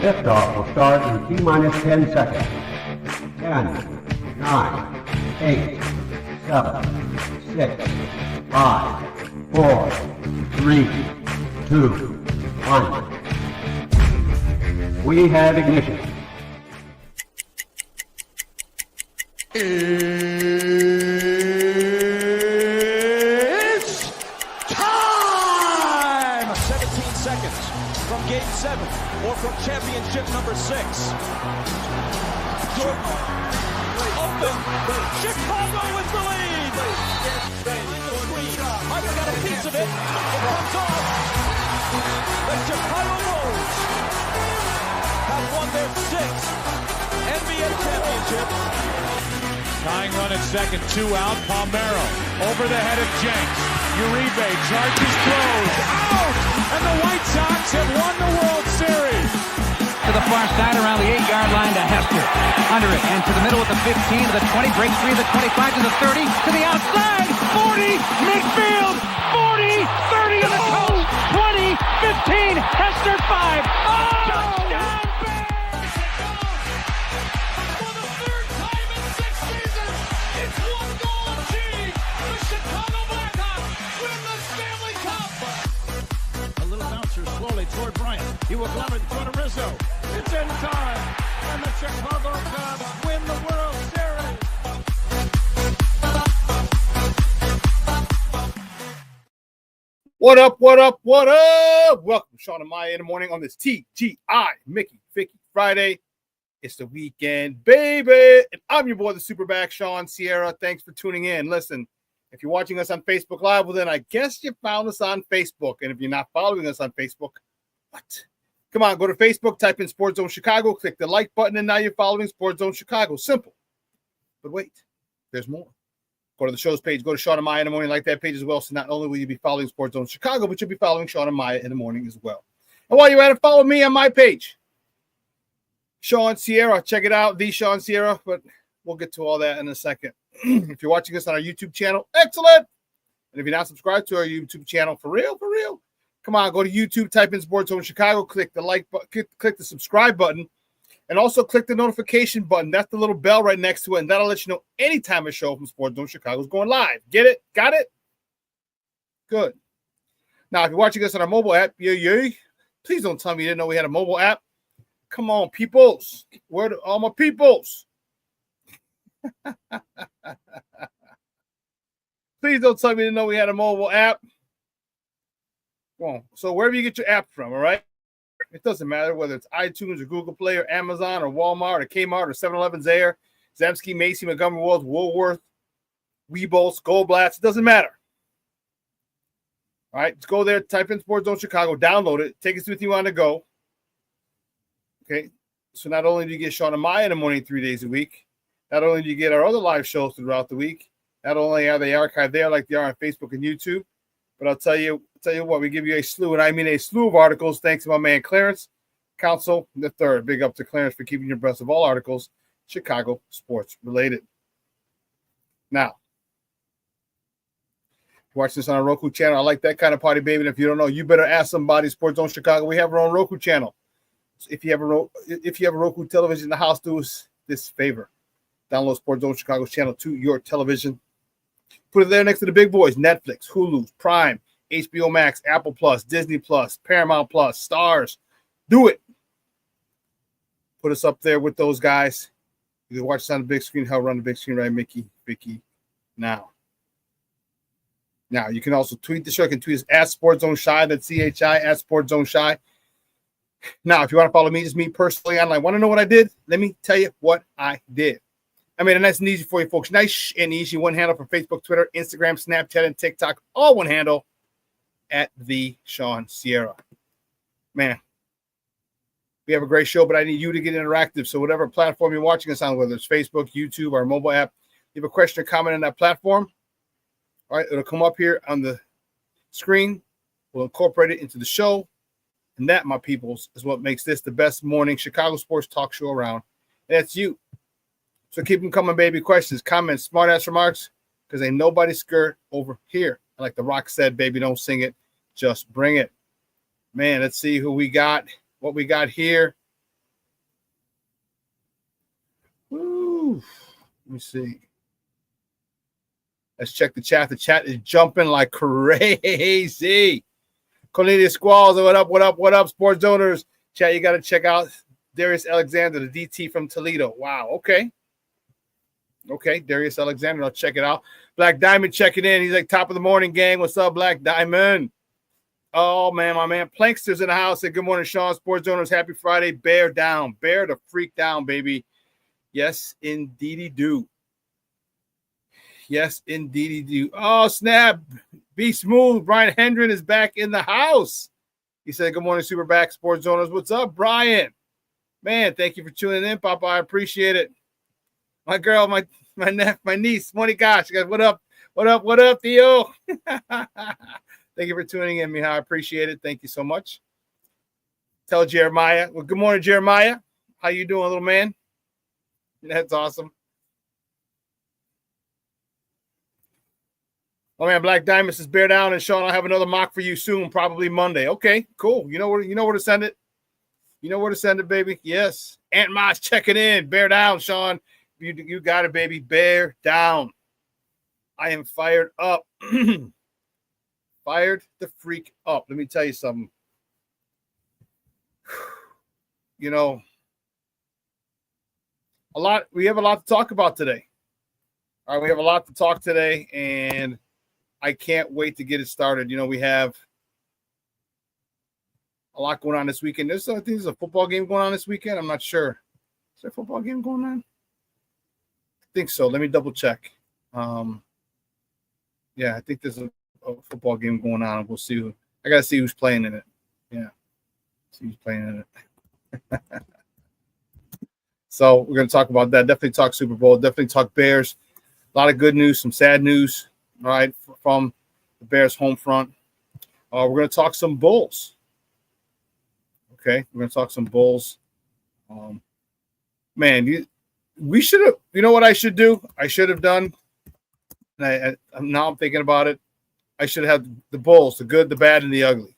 Liftoff will start in T-minus 10 seconds. 10, 9, 8, 7, 6, 5, 4, 3, 2, 1. We have ignition. It's time! 17 seconds from Game 7 or from championship number 6. Jordan open. Chicago with the lead. I've got a piece of it. It comes off. The Chicago Bulls have won their 6th NBA championship. Tying run at second, 2 out. Palmero over the head of Jenks. Uribe charges, throws, out! And the White Sox have won the World Series. To the far side around the 8-yard line to Hester. Under it and to the middle with the 15 to the 20, breaks free to the 25 to the 30, to the outside, 40, midfield, 40, 30 to the coast, 20, 15, Hester 5. Oh! Touchdown! Slowly toward Bryant. He will glove it toward Rizzo. It's in time. And the Chicago Cubs win the World Series. What up, what up, what up? Welcome to Shawn and Maya in the morning on this TGI Mickey Vicky Friday. It's the weekend, baby. And I'm your boy, the SuperBack, Shawn Sierra. Thanks for tuning in. Listen, if you're watching us on Facebook Live, well, then I guess you found us on Facebook. And if you're not following us on Facebook, what? Come on, go to Facebook, type in Sports Zone Chicago, click the like button, and now you're following Sports Zone Chicago. Simple. But wait, there's more. Go to the show's page, go to Shawn and Maya in the morning, like that page as well. So not only will you be following Sports Zone Chicago, but you'll be following Shawn and Maya in the morning as well. And while you're at it, follow me on my page, Shawn Sierra. Check it out, the Shawn Sierra, but we'll get to all that in a second. If you're watching us on our YouTube channel, excellent. And if you're not subscribed to our YouTube channel, for real, come on, go to YouTube, type in Sports Zone Chicago, click the like button, click the subscribe button, and also click the notification button. That's the little bell right next to it, and that'll let you know anytime a show from Sports Zone Chicago is going live. Get it? Got it? Good. Now, if you're watching us on our mobile app, yay, please don't tell me you didn't know we had a mobile app. Come on, peoples. Where are all my peoples? Please don't tell me you didn't know we had a mobile app. Well, so wherever you get your app from, all right? It doesn't matter whether it's iTunes or Google Play or Amazon or Walmart or Kmart or 7-Eleven, Zayre, Zemsky, Macy, Montgomery Ward, Woolworth, Weebles, Goldblatt's. It doesn't matter. All right, just go there, type in Sports Zone Chicago, download it, take it with you on the go. Okay, so not only do you get Shawn and Maya in the morning 3 days a week, not only do you get our other live shows throughout the week, not only are they archived there like they are on Facebook and YouTube, but I'll tell you what, we give you a slew, and I mean a slew of articles, thanks to my man Clarence, Council III. Big up to Clarence for keeping you abreast of all articles, Chicago sports related. Now, watch this on our Roku channel. I like that kind of party, baby. And if you don't know, you better ask somebody. Sports Zone Chicago. We have our own Roku channel. So if you have a Roku television in the house, do us this favor. Download Sports Zone Chicago's channel to your television. Put it there next to the big boys: Netflix, Hulu, Prime, HBO Max, Apple Plus, Disney Plus, Paramount Plus, Stars. Do it. Put us up there with those guys. You can watch us on the big screen. Hell, run the big screen, right, Mickey, Vicky, now. Now, you can also tweet the show. You can tweet us at Sports Zone Shy. That's CHI at Sports Zone Shy. Now, if you want to follow me, just me personally online. Want to know what I did? Let me tell you what I did. I made it nice and easy for you folks. Nice and easy. One handle for Facebook, Twitter, Instagram, Snapchat, and TikTok. All one handle at the Shawn Sierra. Man, we have a great show, but I need you to get interactive. So whatever platform you're watching us on, whether it's Facebook, YouTube, or mobile app, leave a question or comment on that platform. All right, it'll come up here on the screen. We'll incorporate it into the show. And that, my peoples, is what makes this the best morning Chicago sports talk show around. And that's you. So keep them coming, baby. Questions, comments, smart-ass remarks, because ain't nobody scared over here. And like The Rock said, baby, don't sing it. Just bring it. Man, let's see who we got, what we got here. Whew. Let me see. Let's check the chat. The chat is jumping like crazy. Cornelius Squalls, what up, what up, what up, sports owners? Chat, you got to check out Darius Alexander, the DT from Toledo. Wow, okay. Okay, Darius Alexander, I'll check it out. Black Diamond checking in. He's like, top of the morning, gang. What's up, Black Diamond? Oh, man, my man. Plankster's in the house. Say, good morning, Shawn. Sports owners, happy Friday. Bear down. Bear the freak down, baby. Yes, indeedy do. Yes, indeedy do. Oh, snap. Be smooth. Brian Hendren is back in the house. He said, good morning, SuperBack sports owners. What's up, Brian? Man, thank you for tuning in, Papa. I appreciate it. My girl, my niece, Monica. She goes, what up? What up? What up, Theo? Thank you for tuning in, Miha. I appreciate it. Thank you so much. Tell Jeremiah. Well, good morning, Jeremiah. How you doing, little man? That's awesome. Oh man, Black Diamond says bear down, and Shawn, I'll have another mock for you soon, probably Monday. Okay, cool. You know where to send it. You know where to send it, baby. Yes. Aunt Ma's checking in. Bear down, Shawn. You got it, baby. Bear down. I am fired up. Fired the freak up. Let me tell you something. You know, we have a lot to talk about today. All right, we have a lot to talk today, and I can't wait to get it started. You know, we have a lot going on this weekend. I think there's a football game going on this weekend. I'm not sure. Is there a football game going on? I think so. Let me double check. Yeah, I think there's a football game going on. We'll see. I got to see who's playing in it. Yeah. See who's playing in it. So we're going to talk about that. Definitely talk Super Bowl. Definitely talk Bears. A lot of good news, some sad news, all right, from the Bears home front. We're going to talk some Bulls. Okay, we're going to talk some Bulls. Man, we should have, you know what I should do? I should have done, and now I'm thinking about it, I should have had the Bulls, the good, the bad, and the ugly.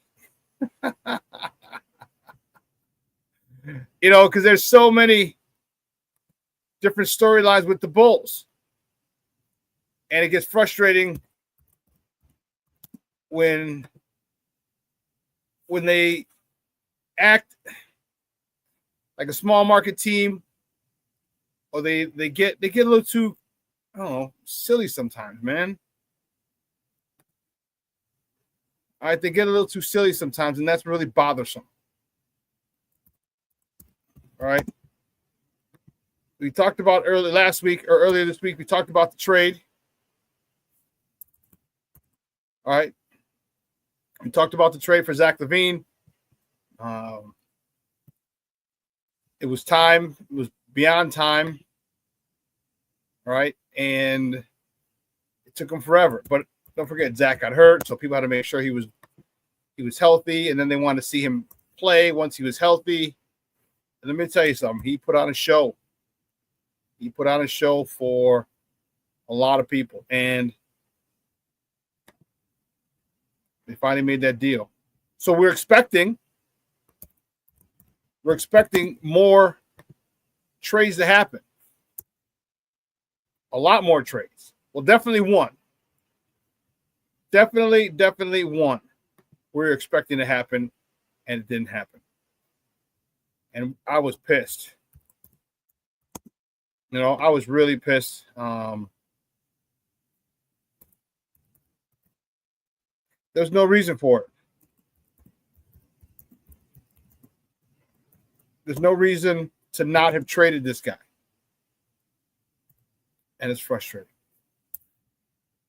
You know, because there's so many different storylines with the Bulls. And it gets frustrating when they act like a small market team, or they get a little too, I don't know, silly sometimes, man. All right, they get a little too silly sometimes, and that's really bothersome. All right. We talked about earlier this week, we talked about the trade. All right. We talked about the trade for Zach LaVine. It was time. It was beyond time. All right. And it took him forever. But don't forget, Zach got hurt, so people had to make sure he was healthy. And then they wanted to see him play once he was healthy. And let me tell you something. He put on a show. He put on a show for a lot of people. And they finally made that deal. So we're expecting more trades to happen. A lot more trades. Well, definitely one. Definitely one. We're expecting to happen, and it didn't happen. And I was pissed. You know, I was really pissed. There's no reason for it. There's no reason to not have traded this guy. And it's frustrating.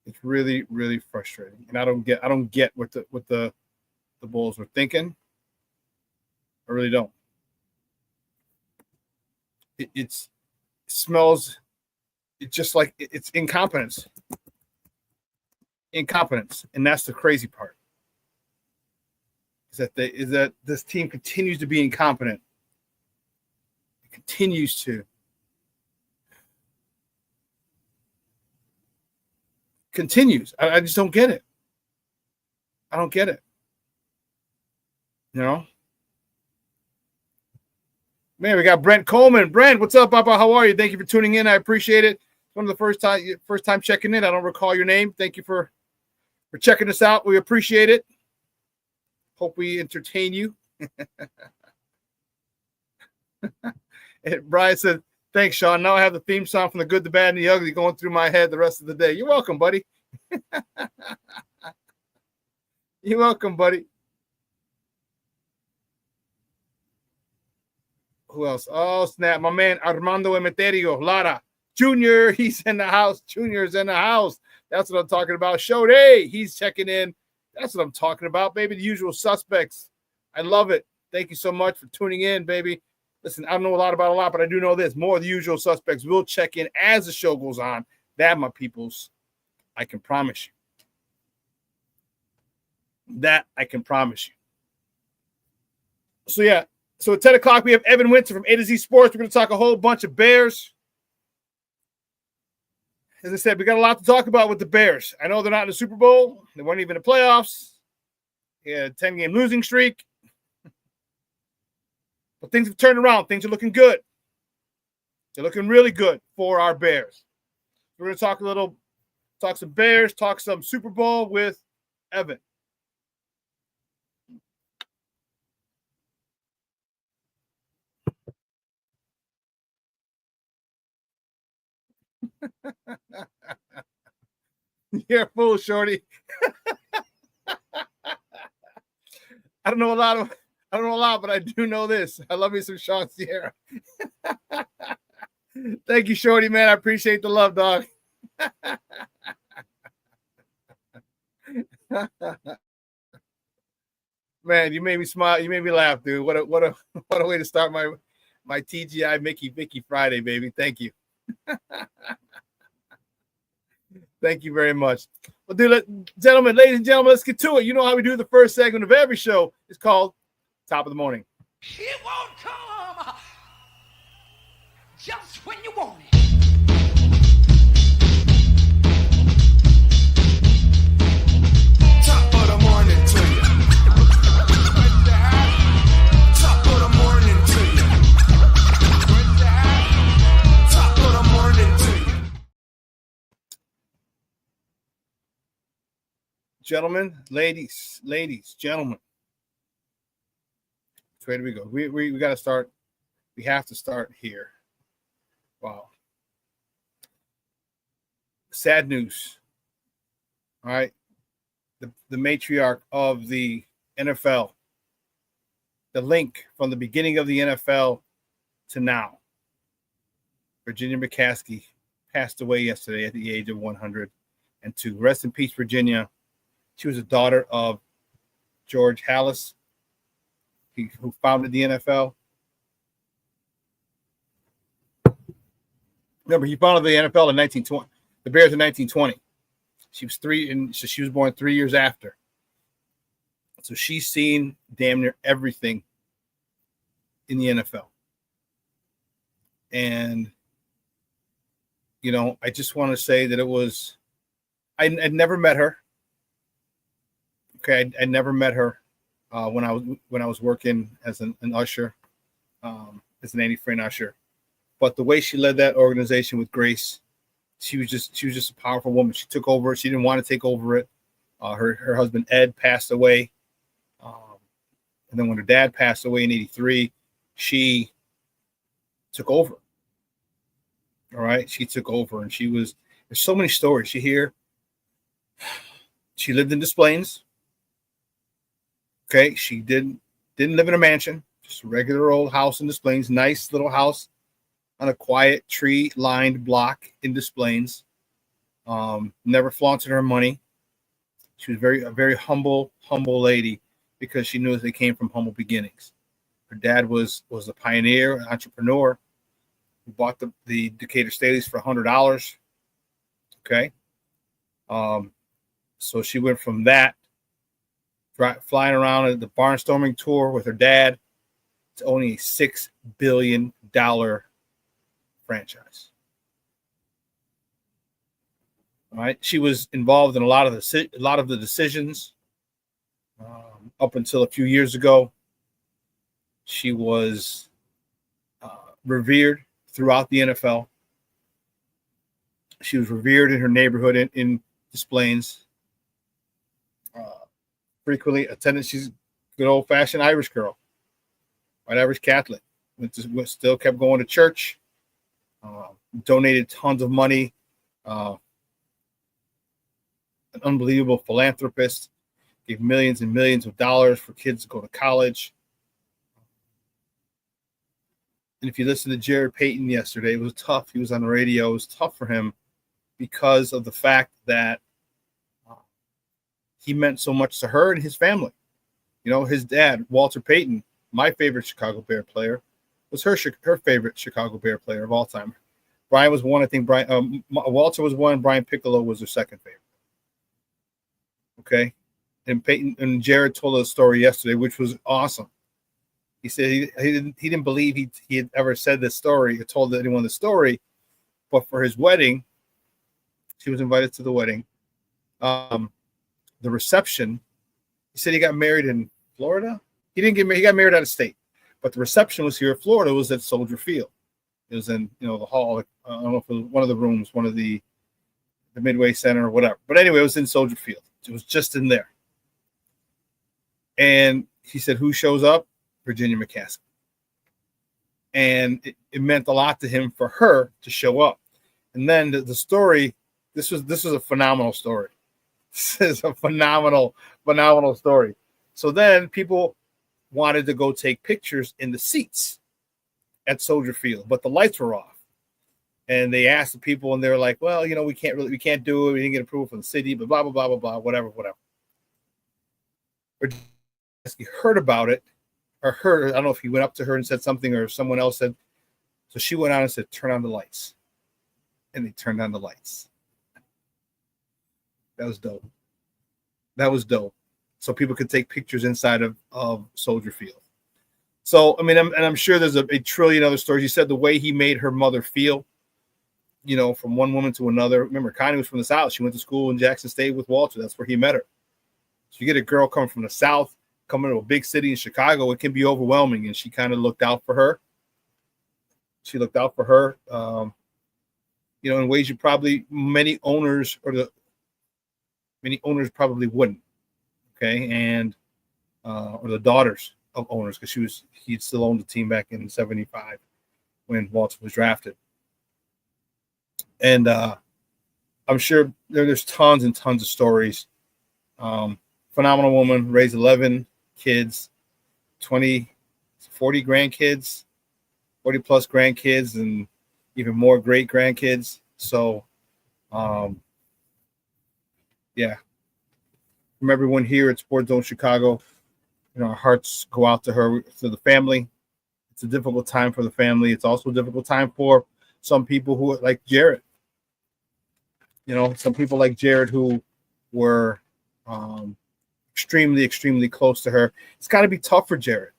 It's really, really frustrating. And I don't get what the Bulls were thinking. I really don't. It smells, it's just like it's incompetence. Incompetence, and that's the crazy part. Is that this team continues to be incompetent. It continues to. Continues. I just don't get it. I don't get it. You know? Man, we got Brent Coleman. Brent, what's up, Papa? How are you? Thank you for tuning in. I appreciate it. One of the first time checking in. I don't recall your name. Thank you for checking us out. We appreciate it. Hope we entertain you. And Brian said, thanks, Shawn. Now I have the theme song from The Good, the Bad, and the Ugly going through my head the rest of the day. You're welcome, buddy. You're welcome, buddy. Who else? Oh, snap. My man, Armando Emeterio, Lara. Junior, he's in the house. Junior's in the house. That's what I'm talking about. Shode, he's checking in. That's what I'm talking about, baby. The usual suspects. I love it. Thank you so much for tuning in, baby. Listen, I don't know a lot about a lot, but I do know this. More of the usual suspects will check in as the show goes on. That, my peoples, I can promise you. That I can promise you. So, yeah. So at 10 o'clock, we have Evan Winter from A to Z Sports. We're going to talk a whole bunch of Bears. As I said, we got a lot to talk about with the Bears. I know they're not in the Super Bowl. They weren't even in the playoffs. They had a 10-game losing streak. But things have turned around. Things are looking good. They're looking really good for our Bears. We're going to talk some Bears, talk some Super Bowl with Evan. You're a fool, Shorty. I don't know a lot, but I do know this. I love me some Shawn Sierra. Thank you, Shorty, man. I appreciate the love, dog. Man, you made me smile. You made me laugh, dude. What a way to start my TGI Mickey Friday, baby. Thank you. Thank you very much. Well, dude, gentlemen, ladies and gentlemen, let's get to it. You know how we do the first segment of every show. It's called Top of the Morning. It won't come just when you want it. Top of the morning to you. Top of the morning to you. Top of the morning to you. Gentlemen, ladies, gentlemen. Where do we go? We got to start. We have to start here. Wow. Sad news. All right. The matriarch of the NFL. The link from the beginning of the NFL to now. Virginia McCaskey passed away yesterday at the age of 102. Rest in peace, Virginia. She was a daughter of George Halas, who founded the NFL. Remember, he founded the NFL in 1920. The Bears in 1920. She was she was born 3 years after. So she's seen damn near everything in the NFL. And, you know, I just want to say that it was, I'd never met her. Okay, I never met her when I was working as an usher, as an anti-frame usher. But the way she led that organization with grace, she was just a powerful woman. She took over. She didn't want to take over it. Her husband Ed passed away, and then when her dad passed away in '83, she took over. All right, she took over, and there's so many stories you hear. She lived in Des Plaines. Okay, she didn't live in a mansion, just a regular old house in Des Plaines, nice little house on a quiet tree-lined block in Des Plaines. Never flaunted her money. She was a very humble lady because she knew they came from humble beginnings. Her dad was a pioneer, an entrepreneur who bought the Decatur Staleys for $100. Okay, so she went from that, flying around at the barnstorming tour with her dad, to owning a $6 billion franchise. All right, she was involved in a lot of the decisions. Up until a few years ago, she was revered throughout the NFL. She was revered in her neighborhood in Des Plaines. Frequently attended. She's a good old-fashioned Irish girl, right? Irish Catholic. Still kept going to church. Donated tons of money. An unbelievable philanthropist. Gave millions and millions of dollars for kids to go to college. And if you listen to Jared Payton yesterday, it was tough. He was on the radio. It was tough for him because of the fact that he meant so much to her and his family. You know, his dad, Walter Payton, my favorite Chicago Bear player, was her favorite Chicago Bear player of all time. Brian was one, I think. Walter was one. Brian Piccolo was her second favorite. Okay, and Peyton and Jared told us a story yesterday, which was awesome. He said he didn't believe he had ever said this story or told anyone the story, but for his wedding, she was invited to the wedding. The reception, he said he got married in Florida. He didn't get married. He got married out of state, but the reception was here in Florida. It was at Soldier Field. It was in, the hall. I don't know if it was one of the rooms, one of the Midway Center or whatever. But anyway, it was in Soldier Field. It was just in there. And he said, who shows up? Virginia McCaskey. And it meant a lot to him for her to show up. And then the story, this was a phenomenal story. This is a phenomenal story. So then people wanted to go take pictures in the seats at Soldier Field, but the lights were off. And they asked the people, and they were like, well, we can't do it. We didn't get approval from the city, but blah, blah, blah, blah, blah, whatever. He heard about it, I don't know if he went up to her and said something or someone else said. So she went out and said, turn on the lights. And they turned on the lights. That was dope. So people could take pictures inside of Soldier Field. So, I mean, I'm sure there's a trillion other stories. You said the way he made her mother feel, from one woman to another. Remember, Connie was from the South. She went to school in Jackson State with Walter. That's where he met her. So you get a girl coming from the South, coming to a big city in Chicago, it can be overwhelming. And she kind of looked out for her. In ways you probably many owners probably wouldn't. Okay, and or the daughters of owners, because he still owned the team back in '75 when Walter was drafted. And I'm sure there's tons and tons of stories. Phenomenal woman, raised 11 kids, 40 grandkids, 40 plus grandkids, and even more great grandkids. So, yeah. From everyone here at Sports Zone Chicago, our hearts go out to her, to the family. It's a difficult time for the family. It's also a difficult time for some people who, like Jared. Some people like Jared who were extremely, extremely close to her. It's got to be tough for Jared.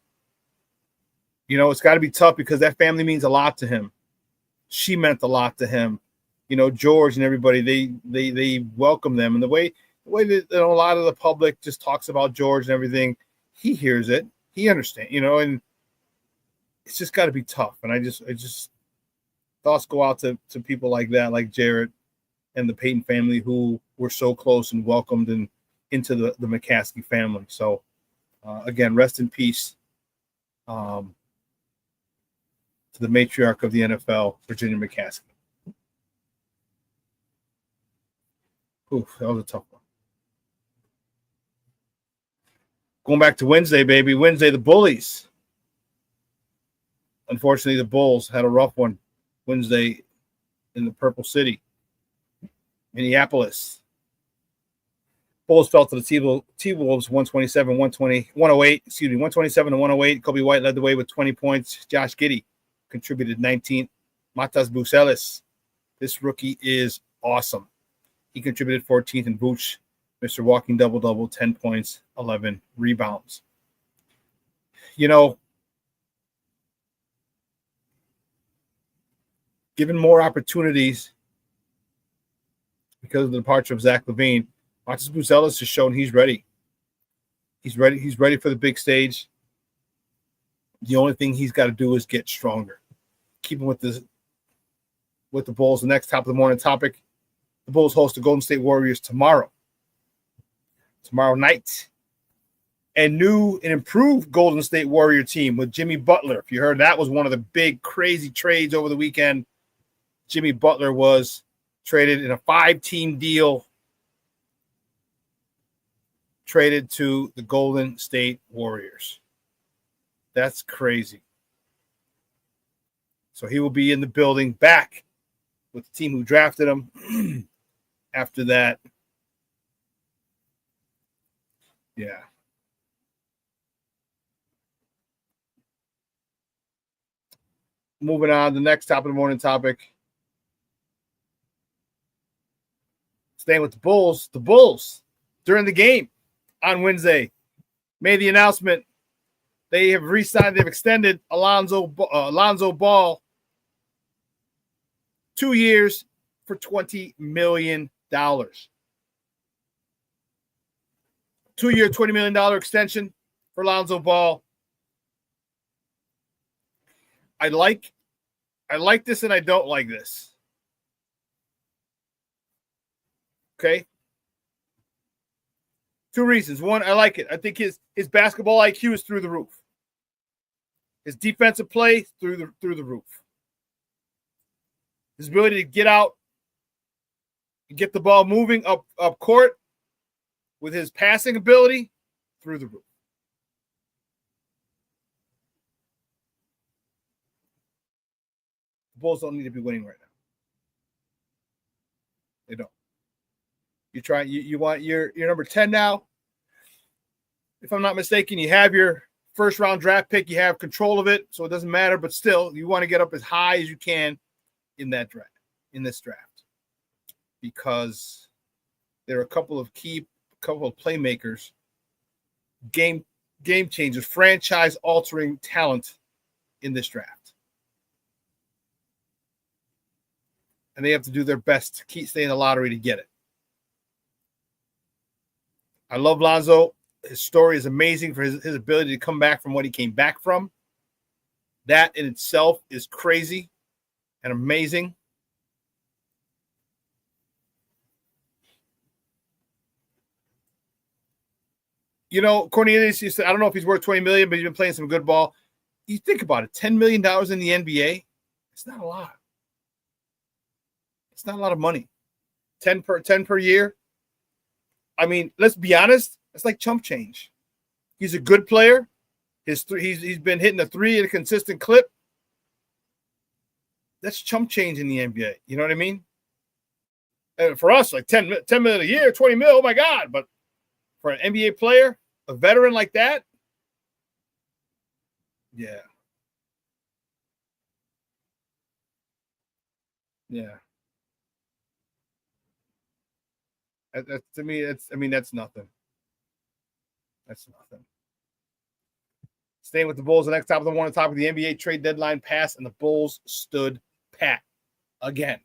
It's got to be tough because that family means a lot to him. She meant a lot to him. George and everybody, they welcome them. And the way that a lot of the public just talks about George and everything, he hears it. He understands, and it's just got to be tough. And I just thoughts go out to people like that, like Jared and the Payton family, who were so close and welcomed into the McCaskey family. So, again, rest in peace to the matriarch of the NFL, Virginia McCaskey. Oof, that was a tough one. Going back to Wednesday, baby. Wednesday, the Bullies. Unfortunately, the Bulls had a rough one Wednesday in the Purple City, Minneapolis. Bulls fell to the T-Wolves 127 to 108. Kobe White led the way with 20 points. Josh Giddey contributed 19. Matas Bucelis, this rookie is awesome. He contributed 14th, and Vooch, Mr. Walking Double-Double, 10 points, 11 rebounds. Given more opportunities because of the departure of Zach LaVine, Matas Bucelis has shown he's ready. He's ready for the big stage. The only thing he's got to do is get stronger. keeping with the Bulls, the next top of the morning topic. The Bulls host the Golden State Warriors tomorrow night. And new and improved Golden State Warrior team with Jimmy Butler. If you heard, that was one of the big crazy trades over the weekend. Jimmy Butler was traded in a 5-team deal, traded to the Golden State Warriors. That's crazy. So he will be in the building back with the team who drafted him. After that, yeah. Moving on, the next top of the morning topic. Staying with the Bulls. The Bulls, during the game on Wednesday, made the announcement they have re-signed, they've extended Alonzo Ball 2 years for $20 million. 2-year, $20 million extension for Alonzo Ball. I like this and I don't like this. Okay. 2 reasons. One, I like it. I think his basketball IQ is through the roof. His defensive play through the roof. His ability to get out and get the ball moving up court with his passing ability through the roof. The Bulls don't need to be winning right now. They don't. You want your number 10 now. If I'm not mistaken, you have your first round draft pick. You have control of it, so it doesn't matter. But still, you want to get up as high as you can in this draft, because there are a couple of playmakers, game changers, franchise altering talent in this draft. And they have to do their best to keep staying in the lottery to get it. I love Lonzo. His story is amazing for his ability to come back from what he came back from. That in itself is crazy and amazing. You know, Cornelius, you said, I don't know if he's worth $20 million, but he's been playing some good ball. You think about it, $10 million in the NBA, it's not a lot. It's not a lot of money. 10 per year. I mean, let's be honest, it's like chump change. He's a good player. He's been hitting a 3 at a consistent clip. That's chump change in the NBA. You know what I mean? And for us, like 10 million a year, 20 mil, oh my God. But for an NBA player, a veteran like that, yeah. Yeah. To me, that's nothing. That's nothing. Staying with the Bulls, the next top of the morning topic, the NBA trade deadline passed, and the Bulls stood pat again.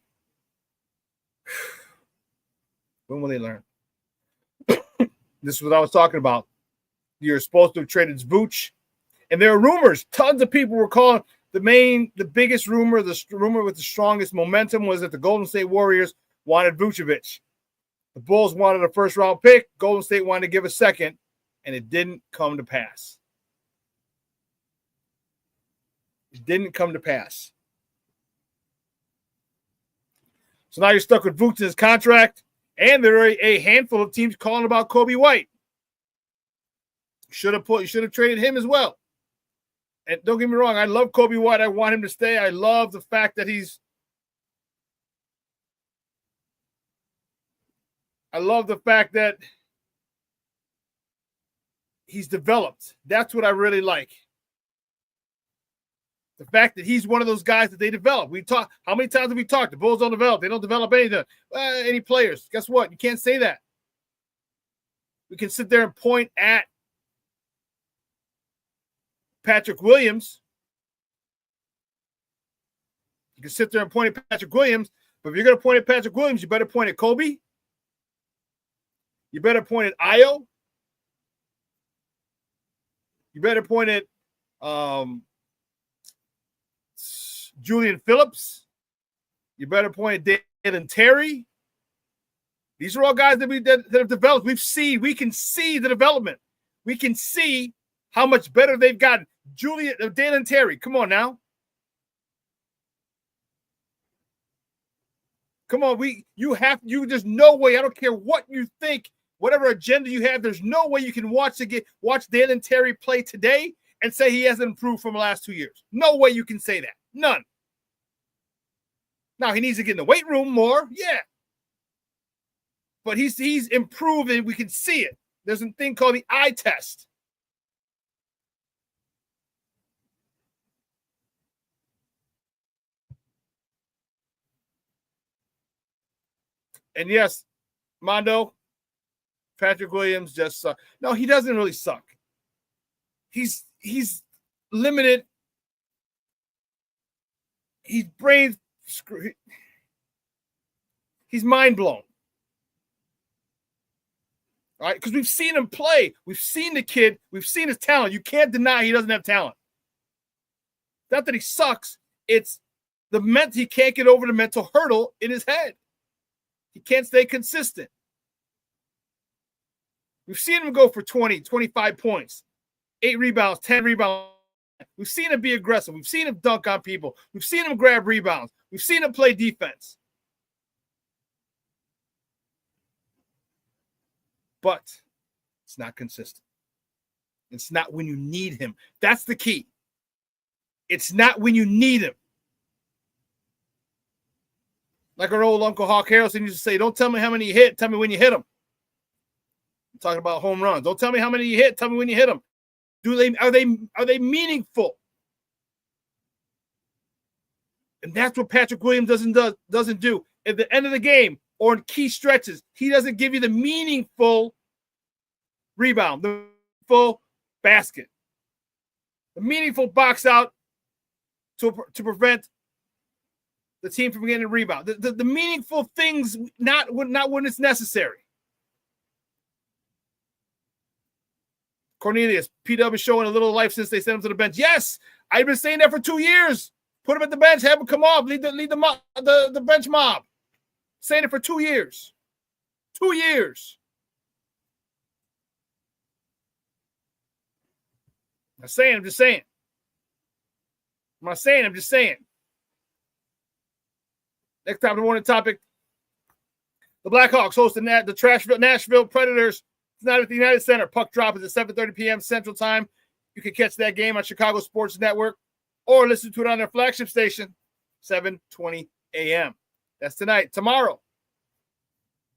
When will they learn? This is what I was talking about. You're supposed to have traded Vooch, and there are rumors. Tons of people were calling the biggest rumor, the rumor with the strongest momentum was that the Golden State Warriors wanted Vucevic. The Bulls wanted a first-round pick. Golden State wanted to give a second, and it didn't come to pass. It didn't come to pass. So now you're stuck with Vooch in his contract, and there are a handful of teams calling about Kobe White. You should have traded him as well. And don't get me wrong, I love Kobe White. I want him to stay. I love the fact that he's developed. That's what I really like. The fact that he's one of those guys that they develop. How many times have we talked? The Bulls don't develop. They don't develop anything. Any players. Guess what? You can't say that. We can sit there and point at Patrick Williams. You can sit there and point at Patrick Williams, but if you're going to point at Patrick Williams, you better point at Kobe. You better point at Ayo. You better point at Julian Phillips. You better point at Dalen Terry. These are all guys that have developed. We can see the development. We can see how much better they've gotten. Dalen Terry, come on now. Come on, there's no way, I don't care what you think, whatever agenda you have, there's no way you can watch Dalen Terry play today and say he hasn't improved from the last 2 years. No way you can say that. None. Now, he needs to get in the weight room more, yeah. But he's improved and we can see it. There's a thing called the eye test. And yes, Mondo, Patrick Williams just sucks. No, he doesn't really suck. He's limited. He's mind blown. All right, because we've seen him play. We've seen the kid. We've seen his talent. You can't deny he doesn't have talent. Not that he sucks. It's he can't get over the mental hurdle in his head. He can't stay consistent. We've seen him go for 20, 25 points, 8 rebounds, 10 rebounds. We've seen him be aggressive. We've seen him dunk on people. We've seen him grab rebounds. We've seen him play defense. But it's not consistent. It's not when you need him. That's the key. It's not when you need him. Like our old Uncle Hawk Harrelson used to say, don't tell me how many you hit, tell me when you hit them. I'm talking about home runs. Don't tell me how many you hit, tell me when you hit them. Are they meaningful? And that's what Patrick Williams doesn't do. At the end of the game or in key stretches, he doesn't give you the meaningful rebound, the full basket, the meaningful box out to prevent the team from getting a rebound. The meaningful things, not when it's necessary. Cornelius, PW showing a little life since they sent him to the bench. Yes, I've been saying that for 2 years. Put him at the bench, have him come off, lead the bench mob. Saying it for 2 years. 2 years. I'm just saying. I'm not saying, I'm just saying. Next time, the morning topic. The Blackhawks host the Nashville Predators tonight at the United Center. Puck drop is at 7:30 p.m. Central Time. You can catch that game on Chicago Sports Network or listen to it on their flagship station, 7:20 a.m. That's tonight. Tomorrow,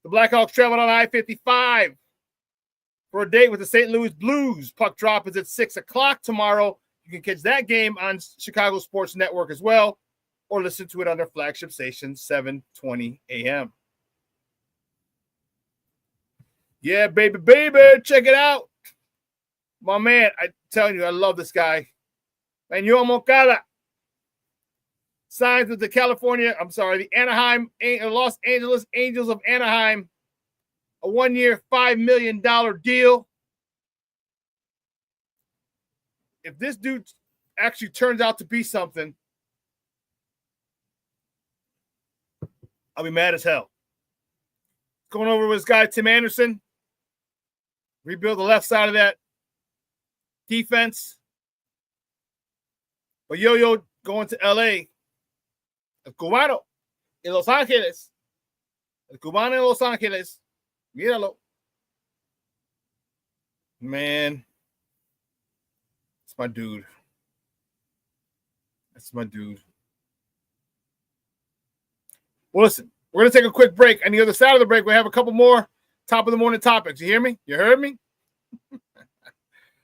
the Blackhawks travel on I-55 for a date with the St. Louis Blues. Puck drop is at 6 o'clock tomorrow. You can catch that game on Chicago Sports Network as well, or listen to it on their flagship station, 7:20 a.m. Yeah, baby, check it out. My man, I'm telling you, I love this guy. Manuel Moncada signs with the Los Angeles Angels of Anaheim, a 1-year, $5 million deal. If this dude actually turns out to be something, I'll be mad as hell. Going over with his guy, Tim Anderson. Rebuild the left side of that defense. But Yo-Yo going to L.A. El Cubano in Los Angeles. El Cubano in Los Angeles. Míralo. Man. It's my dude. That's my dude. Well, listen, we're going to take a quick break. On the other side of the break, we have a couple more top of the morning topics. You hear me? You heard me?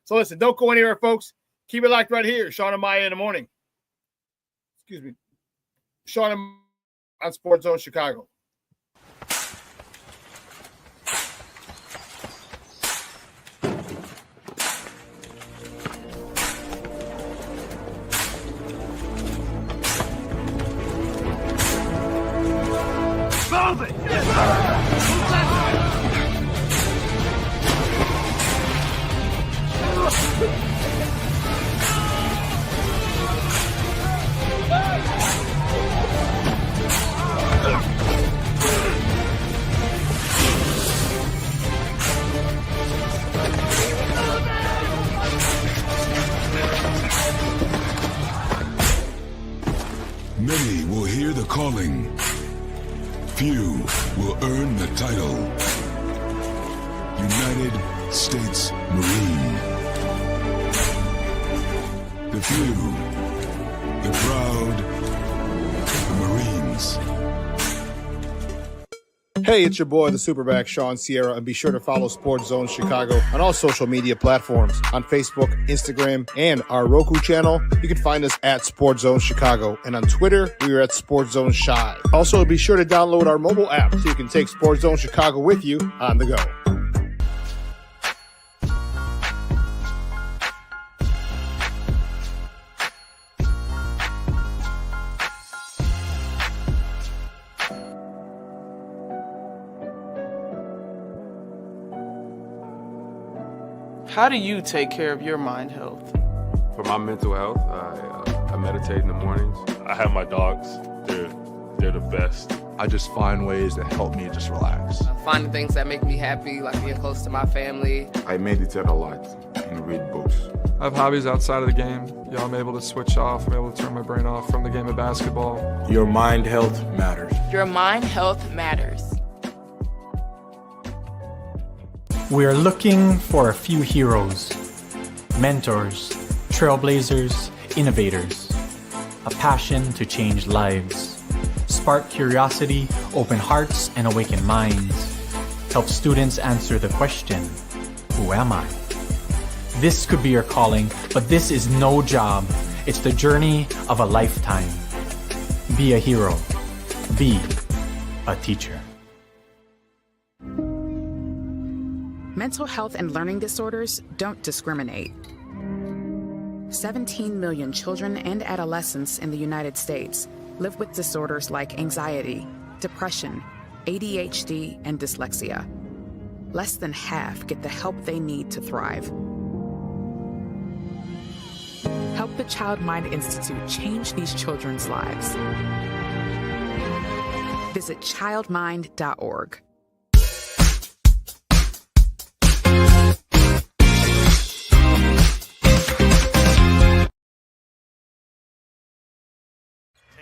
So listen, don't go anywhere, folks. Keep it locked right here. Shawn and Maya in the morning. Excuse me. Shawn and on Sports Zone Chicago. calling. Few will earn the title. United States Marine. The few, the proud, the Marines. Hey, it's your boy, the SuperBack, Shawn Sierra, and be sure to follow Sports Zone Chicago on all social media platforms, on Facebook, Instagram, and our Roku channel. You can find us at Sports Zone Chicago, and on Twitter, we are at Sports Zone Shy. Also, be sure to download our mobile app so you can take Sports Zone Chicago with you on the go. How do you take care of your mind health? For my mental health, I meditate in the mornings. I have my dogs. They're the best. I just find ways that help me just relax. Finding things that make me happy, like being close to my family. I meditate a lot and read books. I have hobbies outside of the game. I'm able to switch off. I'm able to turn my brain off from the game of basketball. Your mind health matters. Your mind health matters. We are looking for a few heroes, mentors, trailblazers, innovators, a passion to change lives, spark curiosity, open hearts, and awaken minds, help students answer the question, who am I? This could be your calling, but this is no job. It's the journey of a lifetime. Be a hero. Be a teacher. Mental health and learning disorders don't discriminate. 17 million children and adolescents in the United States live with disorders like anxiety, depression, ADHD, and dyslexia. Less than half get the help they need to thrive. Help the Child Mind Institute change these children's lives. Visit childmind.org.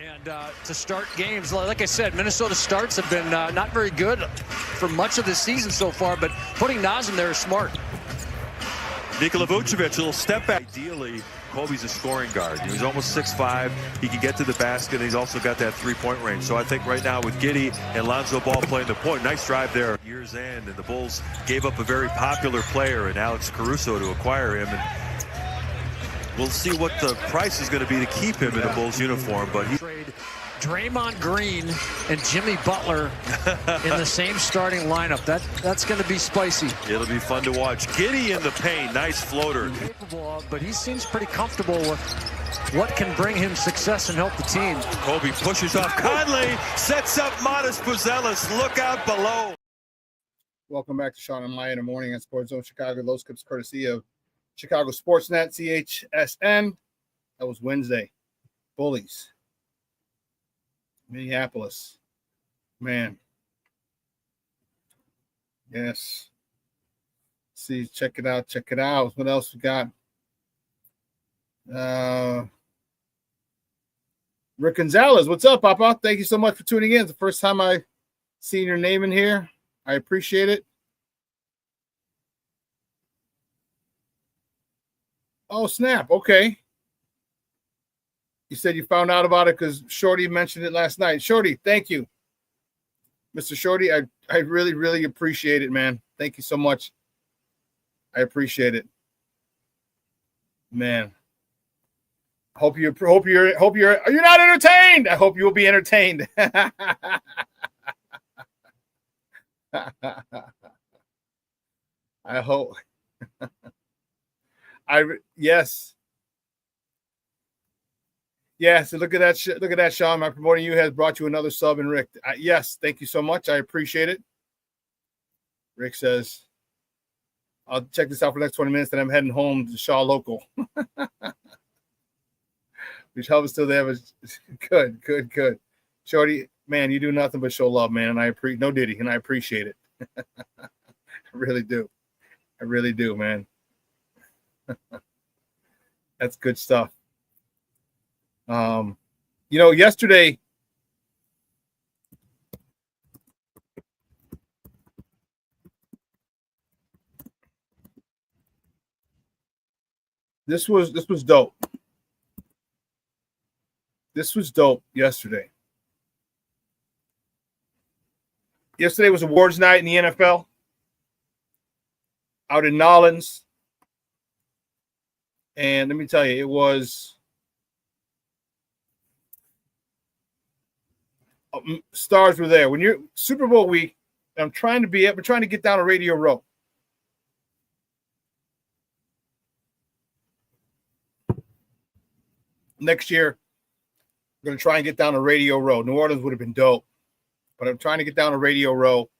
And to start games, like I said, Minnesota starts have been not very good for much of this season so far, but putting Nazem there is smart. Nikola Vucevic, a little step back. Ideally, Kobe's a scoring guard. He's almost 6'5". He can get to the basket, and he's also got that three-point range. So I think right now with Giddey and Lonzo Ball playing the point, nice drive there. Year's end, and the Bulls gave up a very popular player in Alex Caruso to acquire him. And we'll see what the price is going to be to keep him in a Bulls uniform. But he trade Draymond Green and Jimmy Butler in the same starting lineup. That's going to be spicy. It'll be fun to watch. Giddey in the paint, nice floater. Capable of, but he seems pretty comfortable with what can bring him success and help the team. Kobe pushes off Conley, sets up Modest Buzelis. Look out below. Welcome back to Shawn and Lai in the morning on Sports Zone Chicago. Those clips courtesy of Chicago Sportsnet, CHSN. That was Wednesday. Bullies. Minneapolis. Man. Yes. See, check it out. Check it out. What else we got? Rick Gonzalez. What's up, Papa? Thank you so much for tuning in. It's the first time I've seen your name in here. I appreciate it. Oh, snap. Okay. You said you found out about it because Shorty mentioned it last night. Shorty, thank you. Mr. Shorty, I really, really appreciate it, man. Thank you so much. I appreciate it. Man. Hope you're not entertained. I hope you will be entertained. I hope. Yes. Yes, look at that. Look at that, Shawn. My promoting you has brought you another sub, and Rick. Yes, thank you so much. I appreciate it. Rick says, "I'll check this out for the next 20 minutes. Then I'm heading home to Shaw Local." Which helps still there. Good. Shorty, man, you do nothing but show love, man, and I appreciate no Diddy, and I appreciate it. I really do, man. That's good stuff. Yesterday This was dope. This was dope yesterday. Yesterday was awards night in the NFL out in Nolens. And let me tell you, it was stars were there. When you're Super Bowl week, we're trying to get down to Radio Row. Next year, I'm going to try and get down to Radio Row. New Orleans would have been dope, but I'm trying to get down to Radio Row,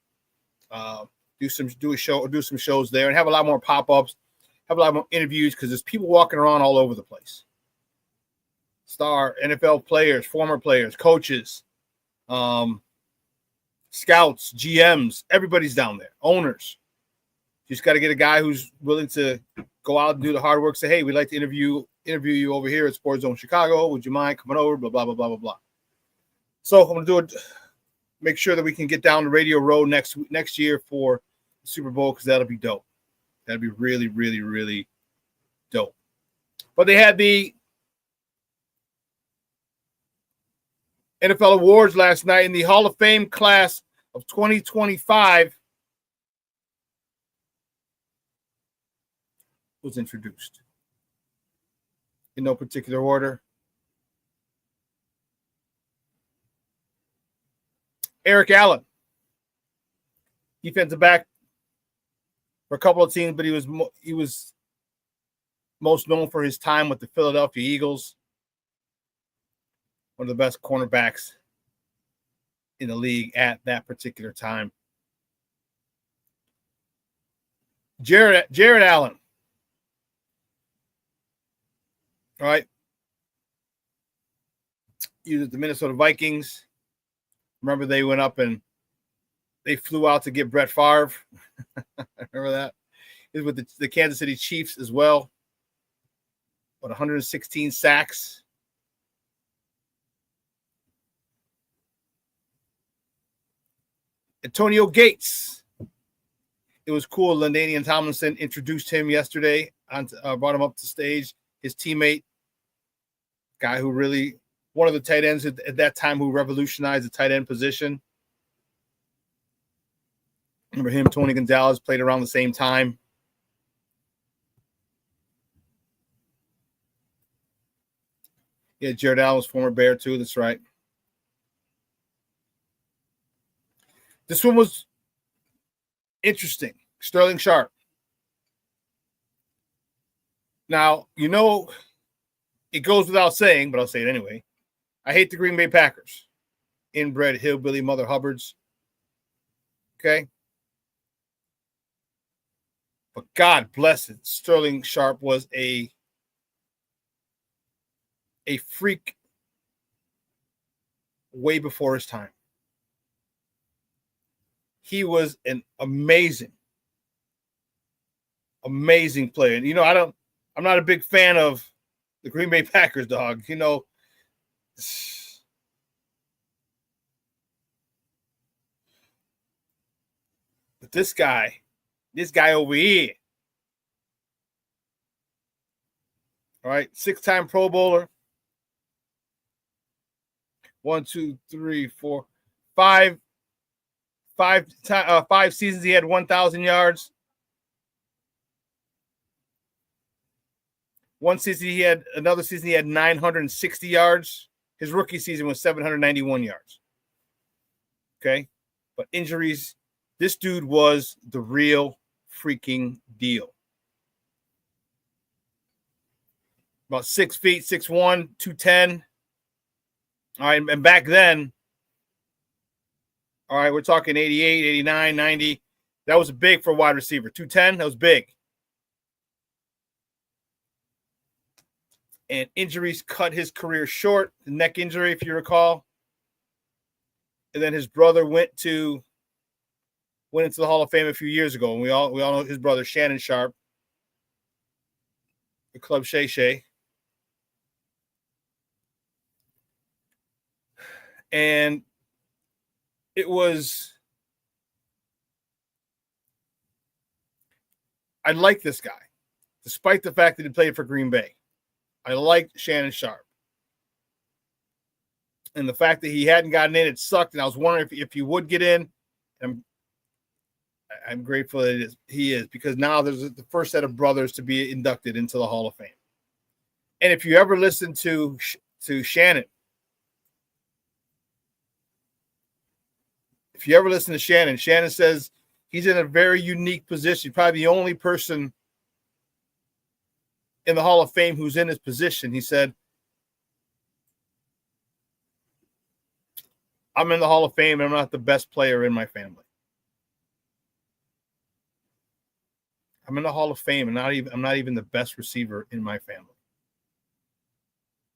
do some shows there, and have a lot more pop-ups, have a lot more interviews because there's people walking around all over the place. Star NFL players, former players, coaches, scouts, GMs, everybody's down there. Owners. Just got to get a guy who's willing to go out and do the hard work. Say, hey, we'd like to interview you over here at Sports Zone Chicago. Would you mind coming over? Blah, blah, blah, blah, blah, blah. So I'm going to do it. Make sure that we can get down to Radio Row next year for the Super Bowl because that'll be dope. That'll be really, really, really dope. But they had the NFL awards last night in the Hall of Fame class of 2025 was introduced. In no particular order. Eric Allen, defensive back for a couple of teams, but he was most known for his time with the Philadelphia Eagles. One of the best cornerbacks in the league at that particular time. Jared Allen. All right. He was at the Minnesota Vikings. Remember they went up and they flew out to get Brett Favre. Remember that? He was with the Kansas City Chiefs as well. 116 sacks. Antonio Gates. It was cool. LaDainian Tomlinson introduced him yesterday. Brought him up to stage. His teammate, guy who really, one of the tight ends at that time who revolutionized the tight end position. Remember him, Tony Gonzalez, played around the same time. Yeah, Jared Allen was former Bear too. That's right. This one was interesting. Sterling Sharp. Now, you know, it goes without saying, but I'll say it anyway. I hate the Green Bay Packers. Inbred hillbilly mother hubbards. Okay? But God bless it. Sterling Sharp was a freak way before his time. He was an amazing player. And, you know, I'm not a big fan of the Green Bay Packers, dog. You know, but this guy over here, all right, 6-time Pro Bowler. 1, 2, 3, 4, 5 seasons he had 1,000 yards. Another season he had 960 yards. His rookie season was 791 yards. Okay? But injuries, this dude was the real freaking deal. About 6 feet, 6'1", 210. All right, and back then, all right, we're talking 88, 89, 90. That was big for a wide receiver. 210, that was big. And injuries cut his career short. The neck injury, if you recall. And then his brother went into the Hall of Fame a few years ago. And we all know his brother, Shannon Sharp, the Club Shay Shay. And I like this guy. despite the fact that he played for Green Bay. I liked Shannon Sharpe. And the fact that he hadn't gotten in, it sucked. And I was wondering if he would get in. I'm grateful that he is, because now there's the first set of brothers to be inducted into the Hall of Fame. And if you ever listen to Shannon, Shannon says he's in a very unique position. Probably the only person in the Hall of Fame who's in his position. He said, I'm in the Hall of Fame and I'm not the best player in my family. I'm in the Hall of Fame and I'm not even the best receiver in my family.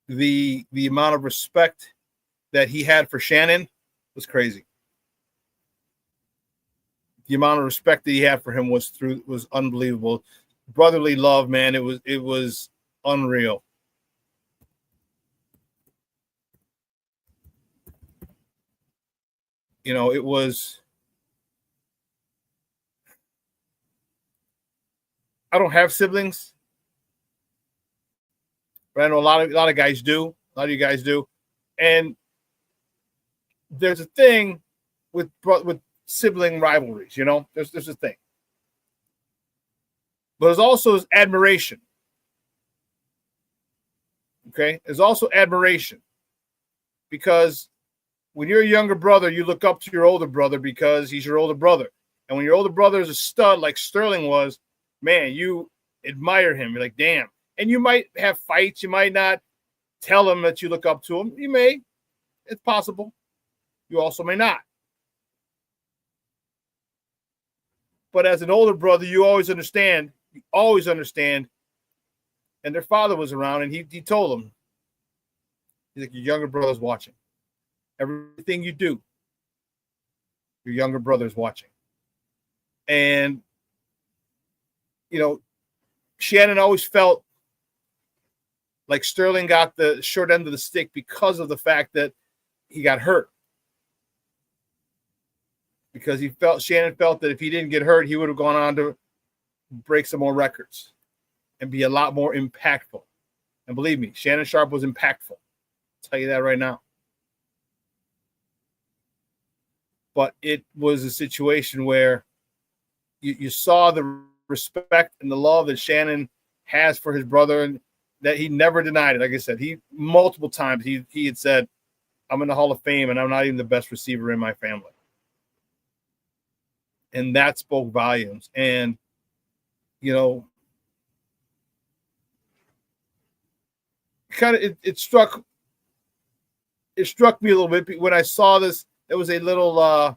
The amount of respect that he had for Shannon was crazy. The amount of respect that he had for him was unbelievable. Brotherly love, man, it was unreal. You know, it was. I don't have siblings, but I know a lot of guys do. A lot of you guys do, and there's a thing with sibling rivalries. You know, there's a thing, but there's also admiration. Okay, there's also admiration, because when you're a younger brother, you look up to your older brother because he's your older brother. And when your older brother is a stud like Sterling was, man, you admire him. You're like, damn. And you might have fights. You might not tell him that you look up to him. You may. It's possible. You also may not. But as an older brother, you always understand. You always understand. And their father was around, and he told them, he's like, your younger brother's watching. Everything you do, your younger brother's watching. And, you know, Shannon always felt like Sterling got the short end of the stick because of the fact that he got hurt. Because Shannon felt that if he didn't get hurt, he would have gone on to break some more records and be a lot more impactful. And believe me, Shannon Sharpe was impactful. I'll tell you that right now. But it was a situation where you saw the respect and the love that Shannon has for his brother, and that he never denied it. Like I said, he multiple times he had said, I'm in the Hall of Fame and I'm not even the best receiver in my family. And that spoke volumes. And, you know, kind of it struck me a little bit when I saw this. There was a little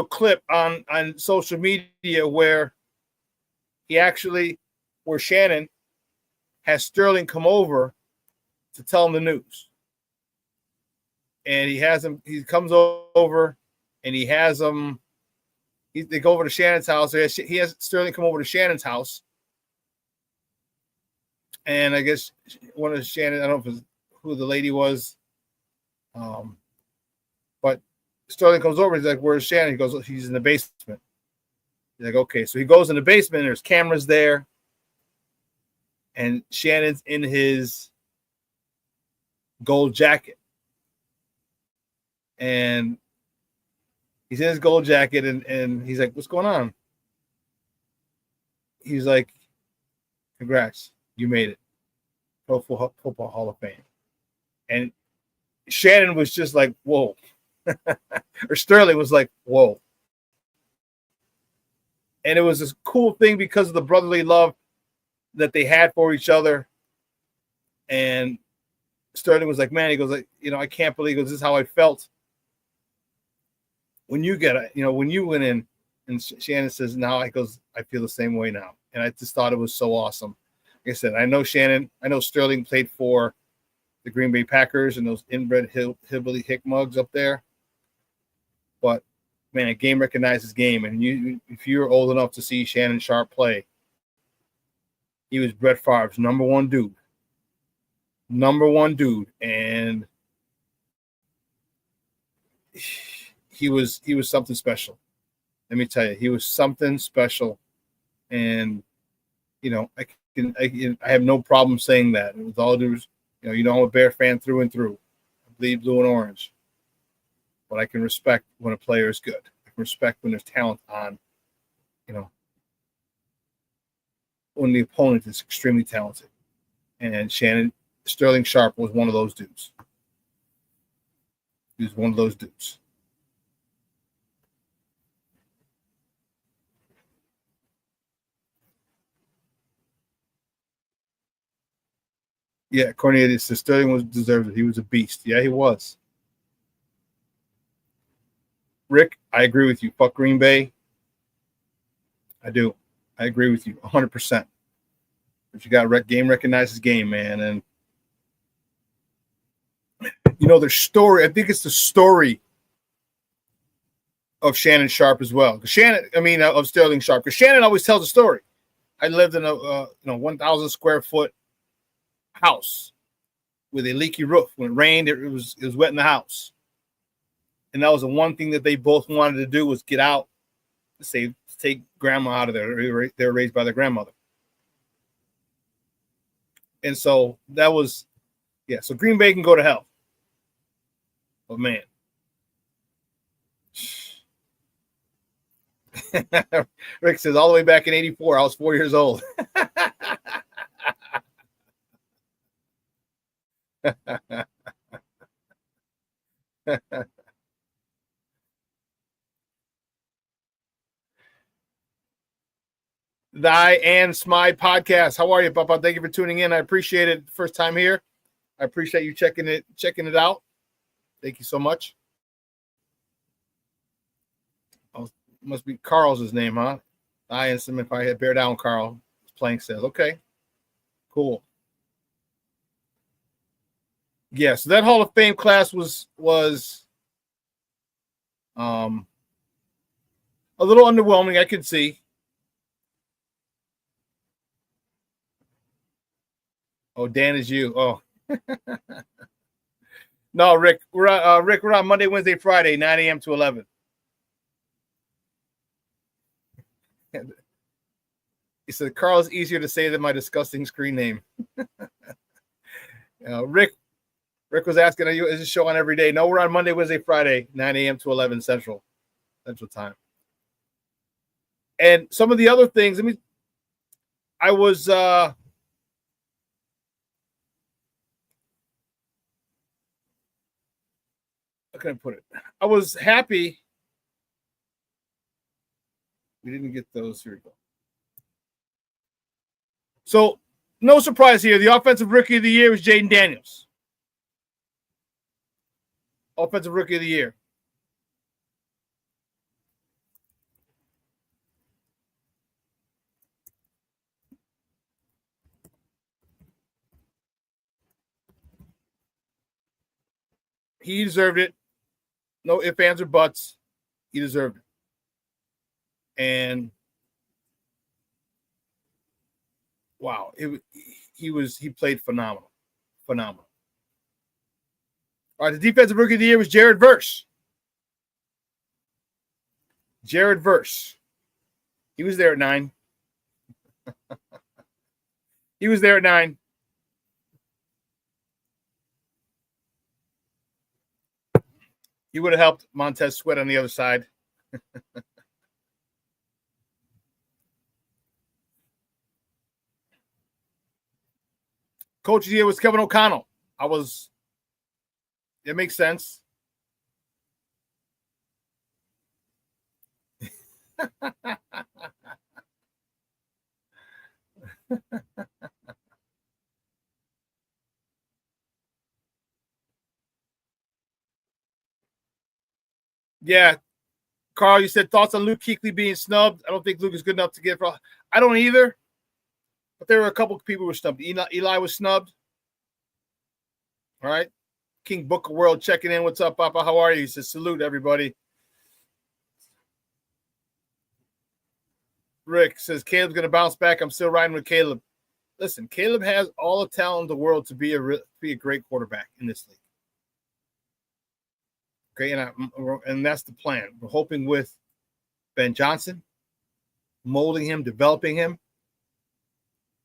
clip on social media where Shannon has Sterling come over to tell him the news. And he comes over and he has him, they go over to Shannon's house. He has Sterling come over to Shannon's house. And I guess one of Shannon, I don't know who the lady was, but Sterling comes over. He's like, where's Shannon? He goes, he's in the basement. He's like, okay. So he goes in the basement. And there's cameras there. And Shannon's in his gold jacket. And he's in his gold jacket. And he's like, what's going on? He's like, congrats. You made it. Pro Football Hall of Fame. And Shannon was just like, whoa. Or Sterling was like, whoa. And it was this cool thing because of the brotherly love that they had for each other. And Sterling was like, man, he goes, like, you know, I can't believe, this is how I felt when you when you went in. And Shannon says, now I feel the same way now. And I just thought it was so awesome. Like I said, I know Sterling played for the Green Bay Packers and those inbred hillbilly hick mugs up there. But man, game recognizes game. And if you're old enough to see Shannon Sharpe play, he was Brett Favre's number one dude. And he was something special. let me tell you, he was something special. And, you know, I have no problem saying that. With all due, you know, I'm a Bear fan through and through. I bleed blue and orange. But I can respect when a player is good. I can respect when there's talent on, you know, when the opponent is extremely talented. And Sterling Sharp was one of those dudes. He was one of those dudes. Yeah, Cornelius says Sterling was deserved it. He was a beast. Yeah, he was. Rick, I agree with you. Fuck Green Bay. I do. I agree with you 100%. But you got game recognizes game, man. And, you know, their story, I think it's the story of Shannon Sharp as well. Of Sterling Sharp. Because Shannon always tells a story. I lived in a 1,000 square foot house with a leaky roof. When it rained, it was wet in the house. And that was the one thing that they both wanted to do was get out, to take grandma out of there. They were raised by their grandmother. And so that was, yeah, so Green Bay can go to hell. But man. Rick says, all the way back in 84, I was 4 years old. Thy and Smide podcast. How are you, Papa? Thank you for tuning in. I appreciate it. First time here. I appreciate you checking it out. Thank you so much. Oh, must be Carl's name, huh? I and some if I had bear down Carl. Plank says, okay. Cool. Yeah, so that Hall of Fame class was a little underwhelming, I could see. Oh, Dan is you. Oh. No, Rick. We're on Monday, Wednesday, Friday, 9 a.m. to 11. He said, Carl is easier to say than my disgusting screen name. Rick was asking, is this show on every day? No, we're on Monday, Wednesday, Friday, 9 a.m. to 11 Central time. And some of the other things, I was how can I put it? I was happy. We didn't get those. Here we go. So, no surprise here. The offensive rookie of the year was Jaden Daniels. Offensive rookie of the year. He deserved it. No ifs, ands, or buts. He deserved it. And wow, he played phenomenal. Phenomenal. All right, the defensive rookie of the year was Jared Verse. Jared Verse. He was there at 9. He was there at 9. He would have helped Montez Sweat on the other side. Coach of the year was Kevin O'Connell. It makes sense. Yeah. Carl, you said thoughts on Luke Kuechly being snubbed. I don't think Luke is good enough to get. I don't either. But there were a couple of people who were snubbed. Eli was snubbed. All right. King Book of World checking in. What's up, Papa? How are you? He says, salute, everybody. Rick says, Caleb's going to bounce back. I'm still riding with Caleb. Listen, Caleb has all the talent in the world to be a great quarterback in this league. Okay, and that's the plan. We're hoping with Ben Johnson, molding him, developing him,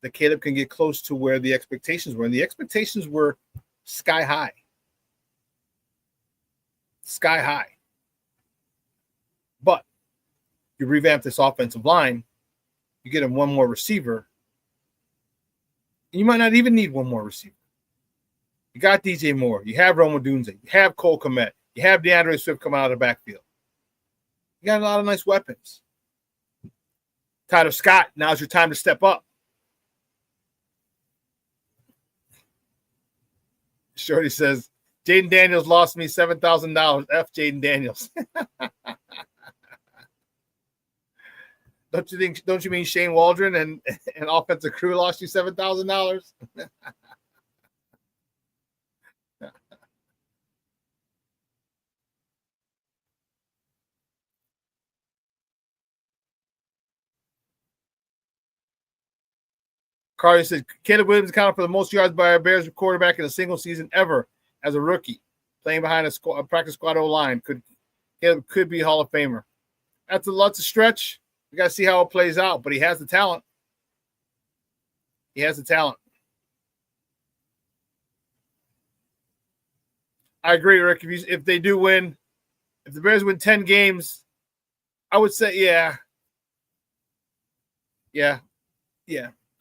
that Caleb can get close to where the expectations were. And the expectations were sky high. Sky high. But you revamp this offensive line, you get him one more receiver, you might not even need one more receiver. You got DJ Moore, you have Rome Odunze, you have Cole Kmet, you have DeAndre Swift coming out of the backfield. You got a lot of nice weapons. Tyler Scott, now's your time to step up. Shorty says, Jaden Daniels lost me $7,000. F Jaden Daniels. Don't you mean Shane Waldron and offensive crew lost you $7,000? Carly said, Caleb Williams accounted for the most yards by a Bears quarterback in a single season ever as a rookie, playing behind a practice squad O-line. Caleb could be Hall of Famer. That's a lot to stretch. We got to see how it plays out, but he has the talent. He has the talent. I agree, Rick. If they do win, if the Bears win 10 games, I would say, yeah.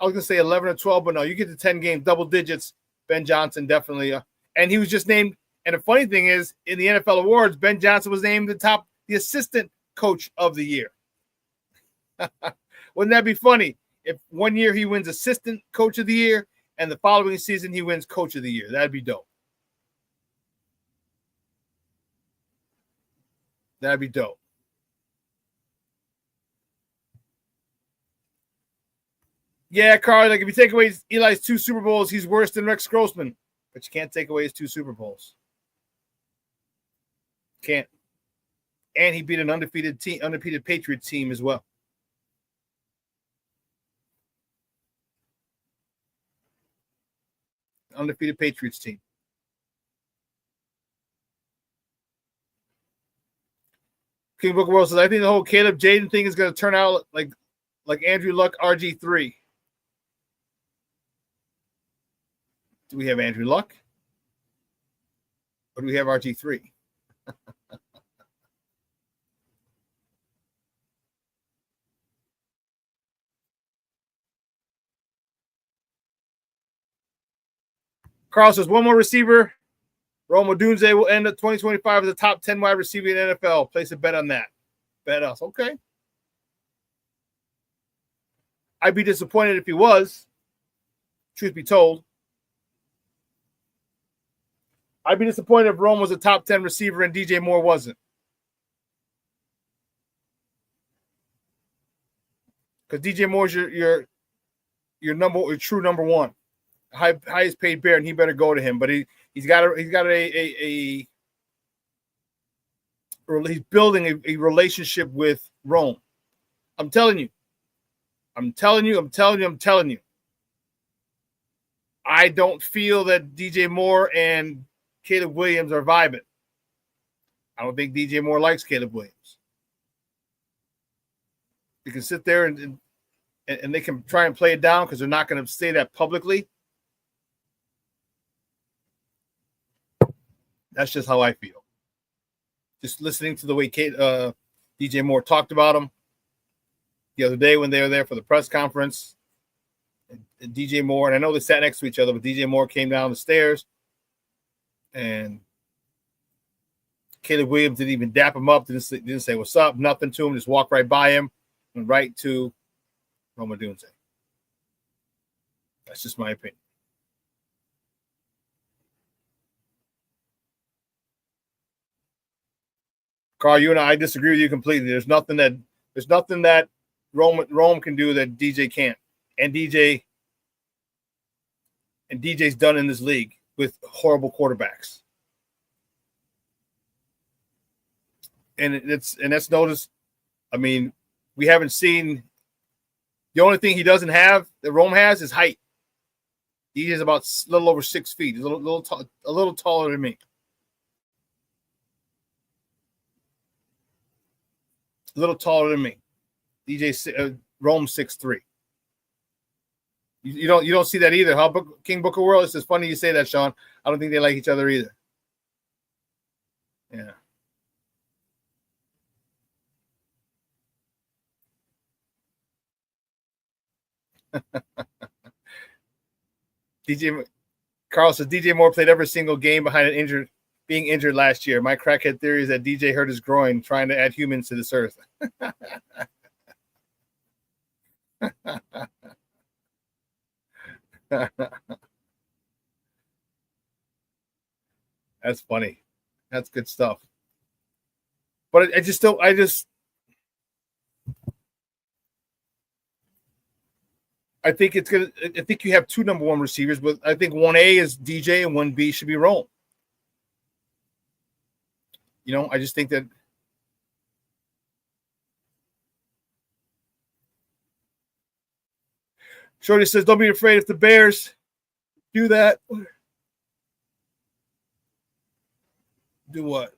I was going to say 11 or 12, but no, you get to 10 games, double digits. Ben Johnson definitely. And he was just named. And the funny thing is, in the NFL awards, Ben Johnson was named the assistant coach of the year. Wouldn't that be funny if one year he wins assistant coach of the year and the following season he wins coach of the year? That'd be dope. That'd be dope. Yeah, Carl, like if you take away Eli's 2 Super Bowls, he's worse than Rex Grossman. But you can't take away his 2 Super Bowls. Can't. And he beat an undefeated Patriots team as well. Undefeated Patriots team. King Booker World says, I think the whole Caleb Jaden thing is going to turn out like Andrew Luck RG3. Do we have Andrew Luck? Or do we have RG3? Carl says, one more receiver. Rome Odunze will end up 2025 as a top 10 wide receiver in the NFL. Place a bet on that. Bet us. Okay. I'd be disappointed if he was. Truth be told. I'd be disappointed if Rome was a top 10 receiver and DJ Moore wasn't. Because DJ Moore's your true number one. Highest paid Bear, and he better go to him. But he's building a relationship with Rome. I'm telling you. I don't feel that DJ Moore and Caleb Williams are vibing. I don't think DJ Moore likes Caleb Williams. You can sit there and they can try and play it down because they're not going to say that publicly. That's just how I feel. Just listening to the way DJ Moore talked about him the other day when they were there for the press conference. And DJ Moore, and I know they sat next to each other, but DJ Moore came down the stairs and Caleb Williams didn't even dap him up, didn't say what's up, nothing to him, just walked right by him and right to Rome Odunze. That's just my opinion. Carl, you and I disagree with you completely. There's nothing that Rome can do that DJ can't. And DJ's done in this league with horrible quarterbacks. And that's noticed. I mean, we haven't seen the only thing he doesn't have that Rome has is height. He is about a little over 6 feet. He's a little taller than me. a little taller than me. Rome 6'3". You don't see that either, huh? King Booker World. It's just funny you say that, Shawn. I don't think they like each other either. Yeah. Carl says DJ Moore played every single game behind being injured last year. My crackhead theory is that DJ hurt his groin trying to add humans to this earth. That's funny. That's good stuff. But I think it's gonna. I think you have two number one receivers, but I think 1A is DJ and 1B should be Rome. I just think that. Shorty says, "Don't be afraid if the Bears do that." Do what?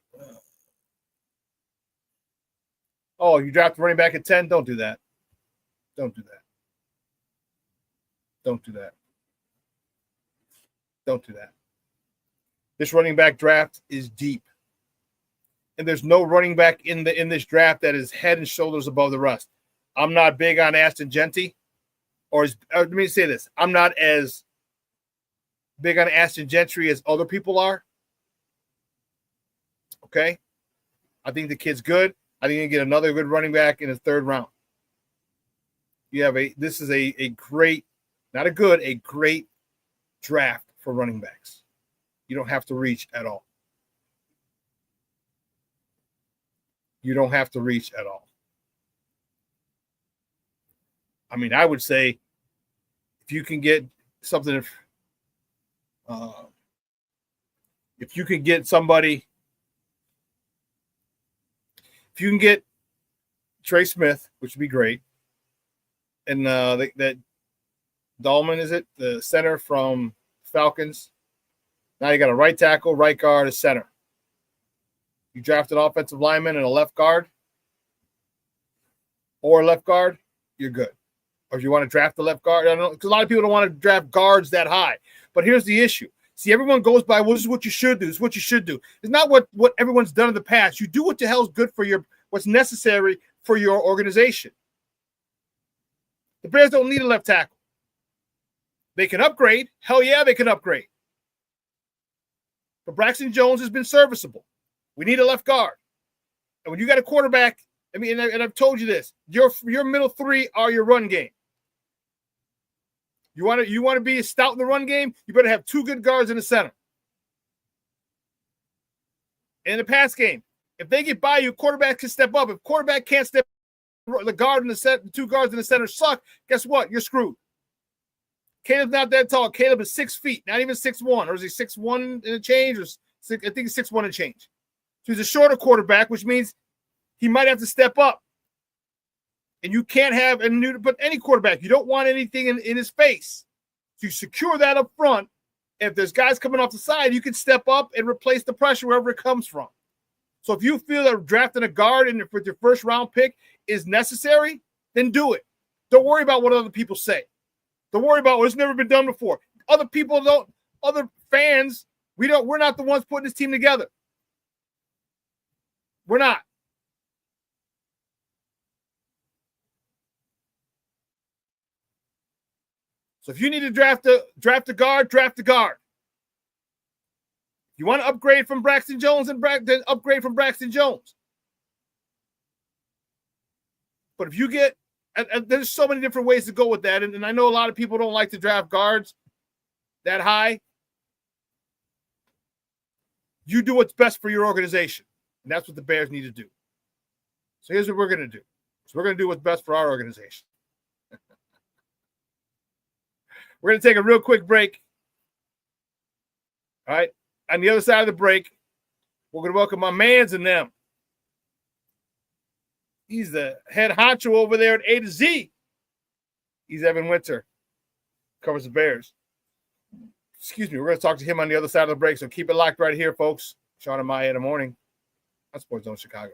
Oh, you draft running back at 10? Don't do that. Don't do that. Don't do that. Don't do that. This running back draft is deep. And there's no running back in this draft that is head and shoulders above the rest. I'm not big on Ashton Genty. Let me say this. I'm not as big on Ashton Gentry as other people are. Okay? I think the kid's good. I think you get another good running back in the third round. This is a great, not a good, a great draft for running backs. You don't have to reach at all. You don't have to reach at all. I mean, I would say if you can get something, if you can get somebody, if you can get Trey Smith, which would be great, and that Dahlman, is it? The center from Falcons. Now you got a right tackle, right guard, a center. You draft an offensive lineman and a left guard or a left guard, you're good. Or if you want to draft the left guard, I don't know, because a lot of people don't want to draft guards that high. But here's the issue. See, everyone goes by, well, this is what you should do. This is what you should do. It's not what everyone's done in the past. You do what the hell's good for what's necessary for your organization. The Bears don't need a left tackle. They can upgrade. Hell yeah, they can upgrade. But Braxton Jones has been serviceable. We need a left guard. And when you got a quarterback, I mean, and I've told you this, your middle three are your run game. You want to be stout in the run game, you better have two good guards in the center. In the pass game, if they get by you, quarterback can step up. If quarterback can't step up, the two guards in the center suck, guess what? You're screwed. Caleb's not that tall. Caleb is 6 feet, not even 6'1", or is he 6'1" and a change? I think he's 6'1" and change. So he's a shorter quarterback, which means he might have to step up. And you can't have but any quarterback. You don't want anything in his face. So you secure that up front. If there's guys coming off the side, you can step up and replace the pressure wherever it comes from. So if you feel that drafting a guard with your first round pick is necessary, then do it. Don't worry about what other people say. Don't worry about it's never been done before. Other people don't. Other fans, we're not the ones putting this team together. We're not. So if you need to draft a guard, draft a guard. If you want to upgrade from Braxton Jones, then upgrade from Braxton Jones. But if you get, and there's so many different ways to go with that, and I know a lot of people don't like to draft guards that high. You do what's best for your organization, and that's what the Bears need to do. So here's what we're going to do. So we're going to do what's best for our organization. We're going to take a real quick break. All right. On the other side of the break, we're going to welcome my mans and them. He's the head honcho over there at A to Z. He's Evan Winter. Covers the Bears. Excuse me. We're going to talk to him on the other side of the break. So keep it locked right here, folks. Shawn and Maya in the morning on Sports Zone Chicago.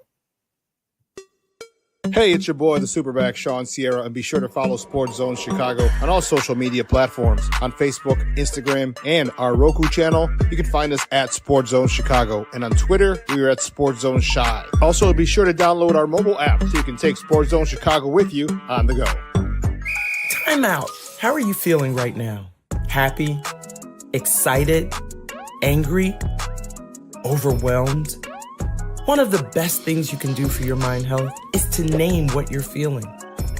Hey, it's your boy, the SuperBack, Shawn Sierra, and be sure to follow Sports Zone Chicago on all social media platforms on Facebook, Instagram, and our Roku channel. You can find us at Sports Zone Chicago, and on Twitter, we are at Sports Zone Shy. Also, be sure to download our mobile app so you can take Sports Zone Chicago with you on the go. Time out. How are you feeling right now? Happy? Excited? Angry? Overwhelmed? One of the best things you can do for your mind health is to name what you're feeling.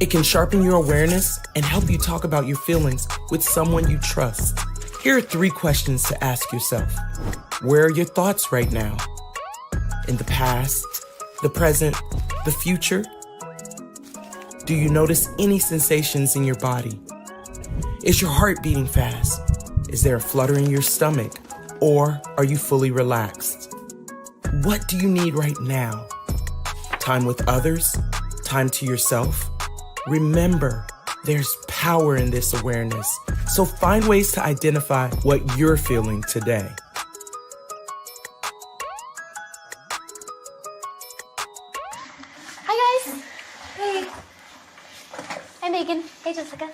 It can sharpen your awareness and help you talk about your feelings with someone you trust. Here are 3 questions to ask yourself. Where are your thoughts right now? In the past, the present, the future? Do you notice any sensations in your body? Is your heart beating fast? Is there a flutter in your stomach? Or are you fully relaxed? What do you need right now? Time with others? Time to yourself? Remember, there's power in this awareness. So find ways to identify what you're feeling today. Hi, guys. Hey. Hi, Megan. Hey, Jessica.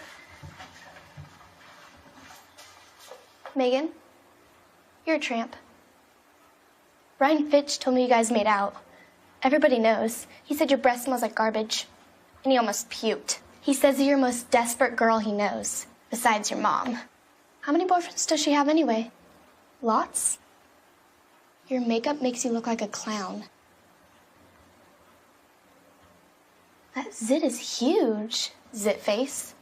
Megan, you're a tramp. Brian Fitch told me you guys made out. Everybody knows. He said your breath smells like garbage. And he almost puked. He says you're the most desperate girl he knows, besides your mom. How many boyfriends does she have anyway? Lots? Your makeup makes you look like a clown. That zit is huge, zit face.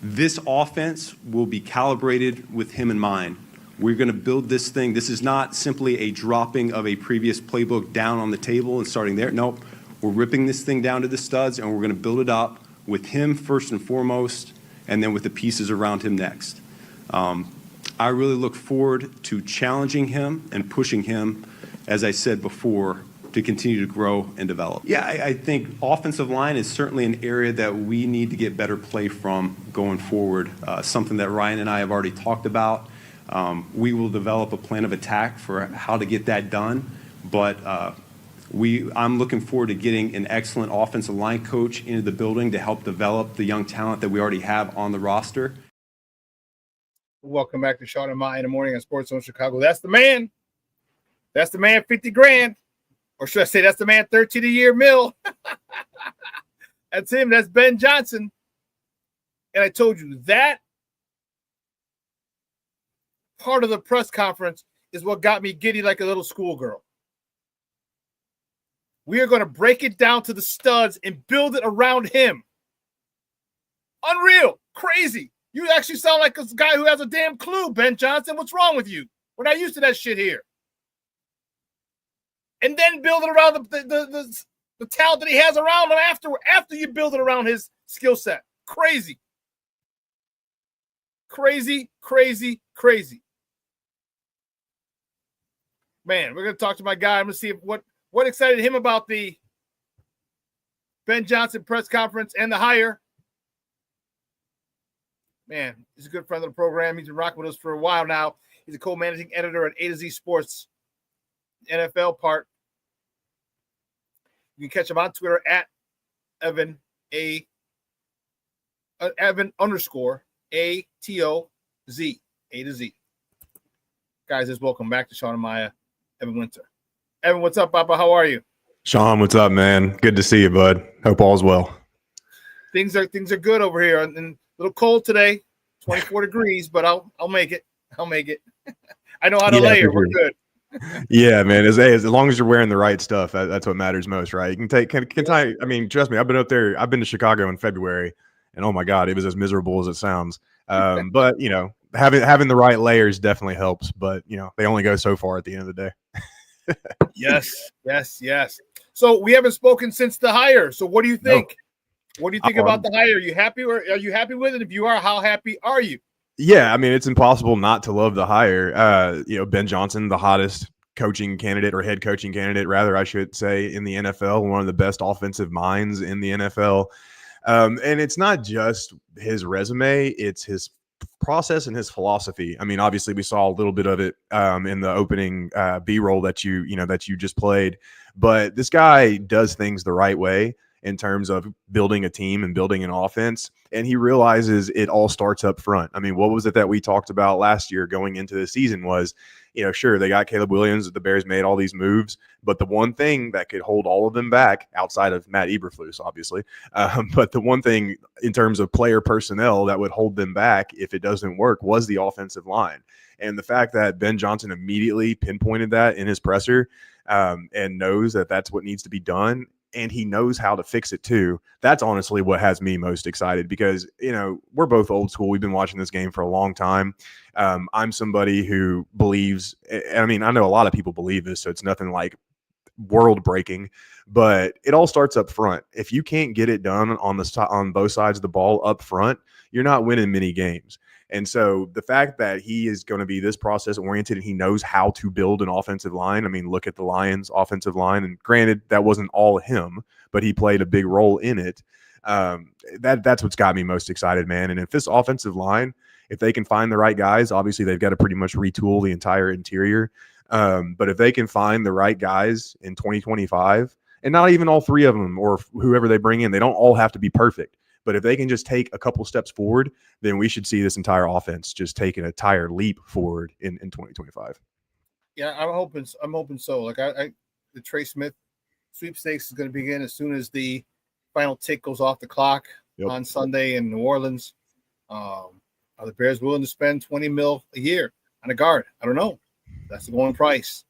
This offense will be calibrated with him in mind. We're going to build this thing. This is not simply a dropping of a previous playbook down on the table and starting there. Nope. We're ripping this thing down to the studs, and we're going to build it up with him first and foremost, and then with the pieces around him next. I really look forward to challenging him and pushing him, as I said before, to continue to grow and develop. Yeah, I think offensive line is certainly an area that we need to get better play from going forward, something that Ryan and I have already talked about. We will develop a plan of attack for how to get that done, but I'm looking forward to getting an excellent offensive line coach into the building to help develop the young talent that we already have on the roster. Welcome back to Shawn and Maya in the morning on Sports Zone Chicago. That's the man. That's the man, 50 grand. Or should I say that's the man, 13 a year mil. That's him. That's Ben Johnson. And I told you that part of the press conference is what got me giddy like a little schoolgirl. We are going to break it down to the studs and build it around him. Unreal. Crazy. You actually sound like a guy who has a damn clue, Ben Johnson. What's wrong with you? We're not used to that shit here. And then build it around the talent that he has around him after you build it around his skill set. Crazy. Crazy, crazy, crazy. Man, we're going to talk to my guy. I'm going to see what excited him about the Ben Johnson press conference and the hire. Man, he's a good friend of the program. He's been rocking with us for a while now. He's a co-managing editor at A to Z Sports, NFL part. You can catch him on Twitter at Evan _ATOZ, A to Z. Guys, just welcome back to Shawn and Maya, Evan Winter. Evan, what's up, Papa? How are you? Shawn, what's up, man? Good to see you, bud. Hope all's well. Things are good over here. And a little cold today, 24 degrees, but I'll make it. I'll make it. I know how to layer. We're good. Yeah, man. As long as you're wearing the right stuff, that's what matters most, right? You can I mean, trust me, I've been up there. I've been to Chicago in February, and oh my God, it was as miserable as it sounds. But you know, having the right layers definitely helps. But you know, they only go so far at the end of the day. Yes. So we haven't spoken since the hire. So what do you think? No. What do you think about the hire? Are you happy, or are you happy with it? If you are, how happy are you? Yeah, I mean, it's impossible not to love the hire. You know, Ben Johnson, the hottest coaching candidate or head coaching candidate, rather, I should say, in the NFL, one of the best offensive minds in the NFL. And it's not just his resume, it's his process and his philosophy. I mean, obviously we saw a little bit of it in the opening B-roll that you just played, but this guy does things the right way in terms of building a team and building an offense. And he realizes it all starts up front. I mean, what was it that we talked about last year going into the season was, sure, they got Caleb Williams, the Bears made all these moves, but the one thing that could hold all of them back outside of Matt Eberflus, obviously, but the one thing in terms of player personnel that would hold them back if it doesn't work was the offensive line. And the fact that Ben Johnson immediately pinpointed that in his presser and knows that that's what needs to be done, and he knows how to fix it too. That's honestly what has me most excited because, we're both old school. We've been watching this game for a long time. I'm somebody who believes, I mean, I know a lot of people believe this, so it's nothing like world breaking, but it all starts up front. If you can't get it done on both sides of the ball up front, you're not winning many games. And so the fact that he is going to be this process oriented and he knows how to build an offensive line. I mean, look at the Lions offensive line, and granted that wasn't all him, but he played a big role in it. That's what's got me most excited, man. And if this offensive line, if they can find the right guys, obviously they've got to pretty much retool the entire interior. But if they can find the right guys in 2025, and not even all three of them or whoever they bring in, they don't all have to be perfect. But if they can just take a couple steps forward, then we should see this entire offense just take an entire leap forward in 2025. Yeah, I'm hoping so. Like the Trey Smith sweepstakes is going to begin as soon as the final tick goes off the clock on Sunday in New Orleans. Are the Bears willing to spend $20 million a year on a guard? I don't know. That's the going price.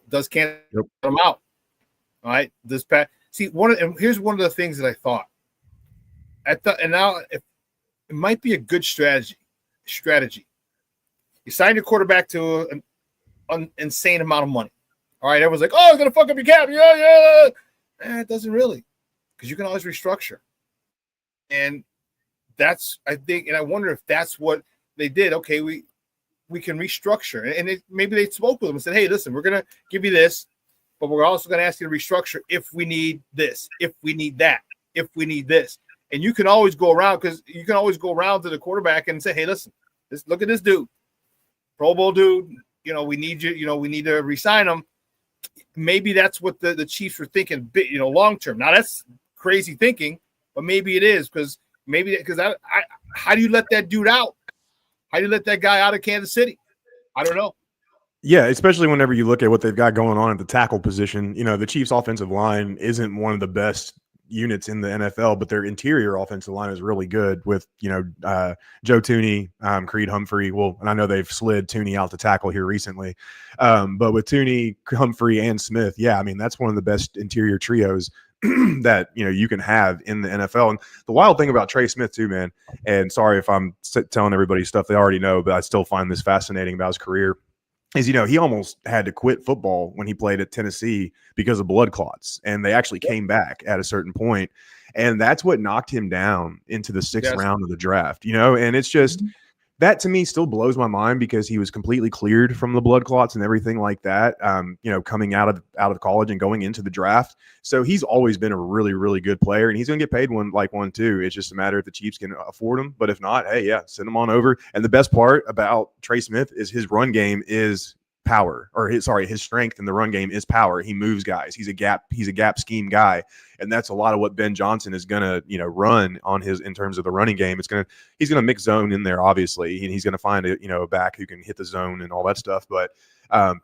Does Canada get them out? All right. Here's one of the things that I thought. And now it might be a good strategy. You sign your quarterback to an insane amount of money. All right, everyone's like, "Oh, it's gonna fuck up your cap." Yeah. It doesn't really, because you can always restructure. And that's, I think, and I wonder if that's what they did. Okay, we can restructure, and maybe they spoke with them and said, "Hey, listen, we're gonna give you this, but we're also gonna ask you to restructure if we need this, if we need that, if we need this." And you can always go around to the quarterback and say, "Hey, listen, look at this dude, Pro Bowl dude. We need you. We need to re-sign him." Maybe that's what the Chiefs were thinking, long term. Now that's crazy thinking, but maybe it is because how do you let that dude out? How do you let that guy out of Kansas City? I don't know. Yeah, especially whenever you look at what they've got going on at the tackle position. The Chiefs' offensive line isn't one of the best units in the NFL, but their interior offensive line is really good with, Joe Thuney, Creed Humphrey. Well, and I know they've slid Thuney out to tackle here recently. But with Thuney, Humphrey, and Smith, I mean, that's one of the best interior trios that, you can have in the NFL. And the wild thing about Trey Smith too, man, and sorry if I'm telling everybody stuff they already know, but I still find this fascinating about his career, is, he almost had to quit football when he played at Tennessee because of blood clots, and they actually came back at a certain point, and that's what knocked him down into the sixth round of the draft, and it's just that to me still blows my mind because he was completely cleared from the blood clots and everything like that, coming out of college and going into the draft. So he's always been a really, really good player, and he's going to get paid one too. It's just a matter if the Chiefs can afford him. But if not, hey, send him on over. And the best part about Trey Smith is his run game is power, or his strength in the run game is power. He moves guys. He's a gap scheme guy. And that's a lot of what Ben Johnson is going to, run on in terms of the running game. He's going to mix zone in there, obviously, and he's going to find a back who can hit the zone and all that stuff. But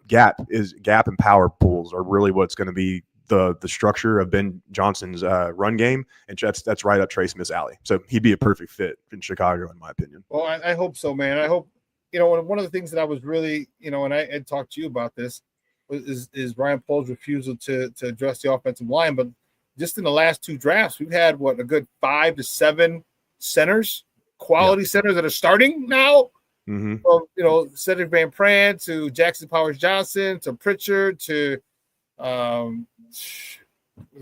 gap and power pools are really what's going to be the structure of Ben Johnson's run game, and that's right up Trey Smith's alley. So he'd be a perfect fit in Chicago, in my opinion. Well, I hope so, man. I hope, one of the things that I was really, and I had talked to you about this, is Ryan Poles' refusal to address the offensive line. But just in the last two drafts, we've had a good 5 to 7 centers, quality centers that are starting now. Mm-hmm. From, Cedric Van Pran to Jackson Powers Johnson to Pritchard to a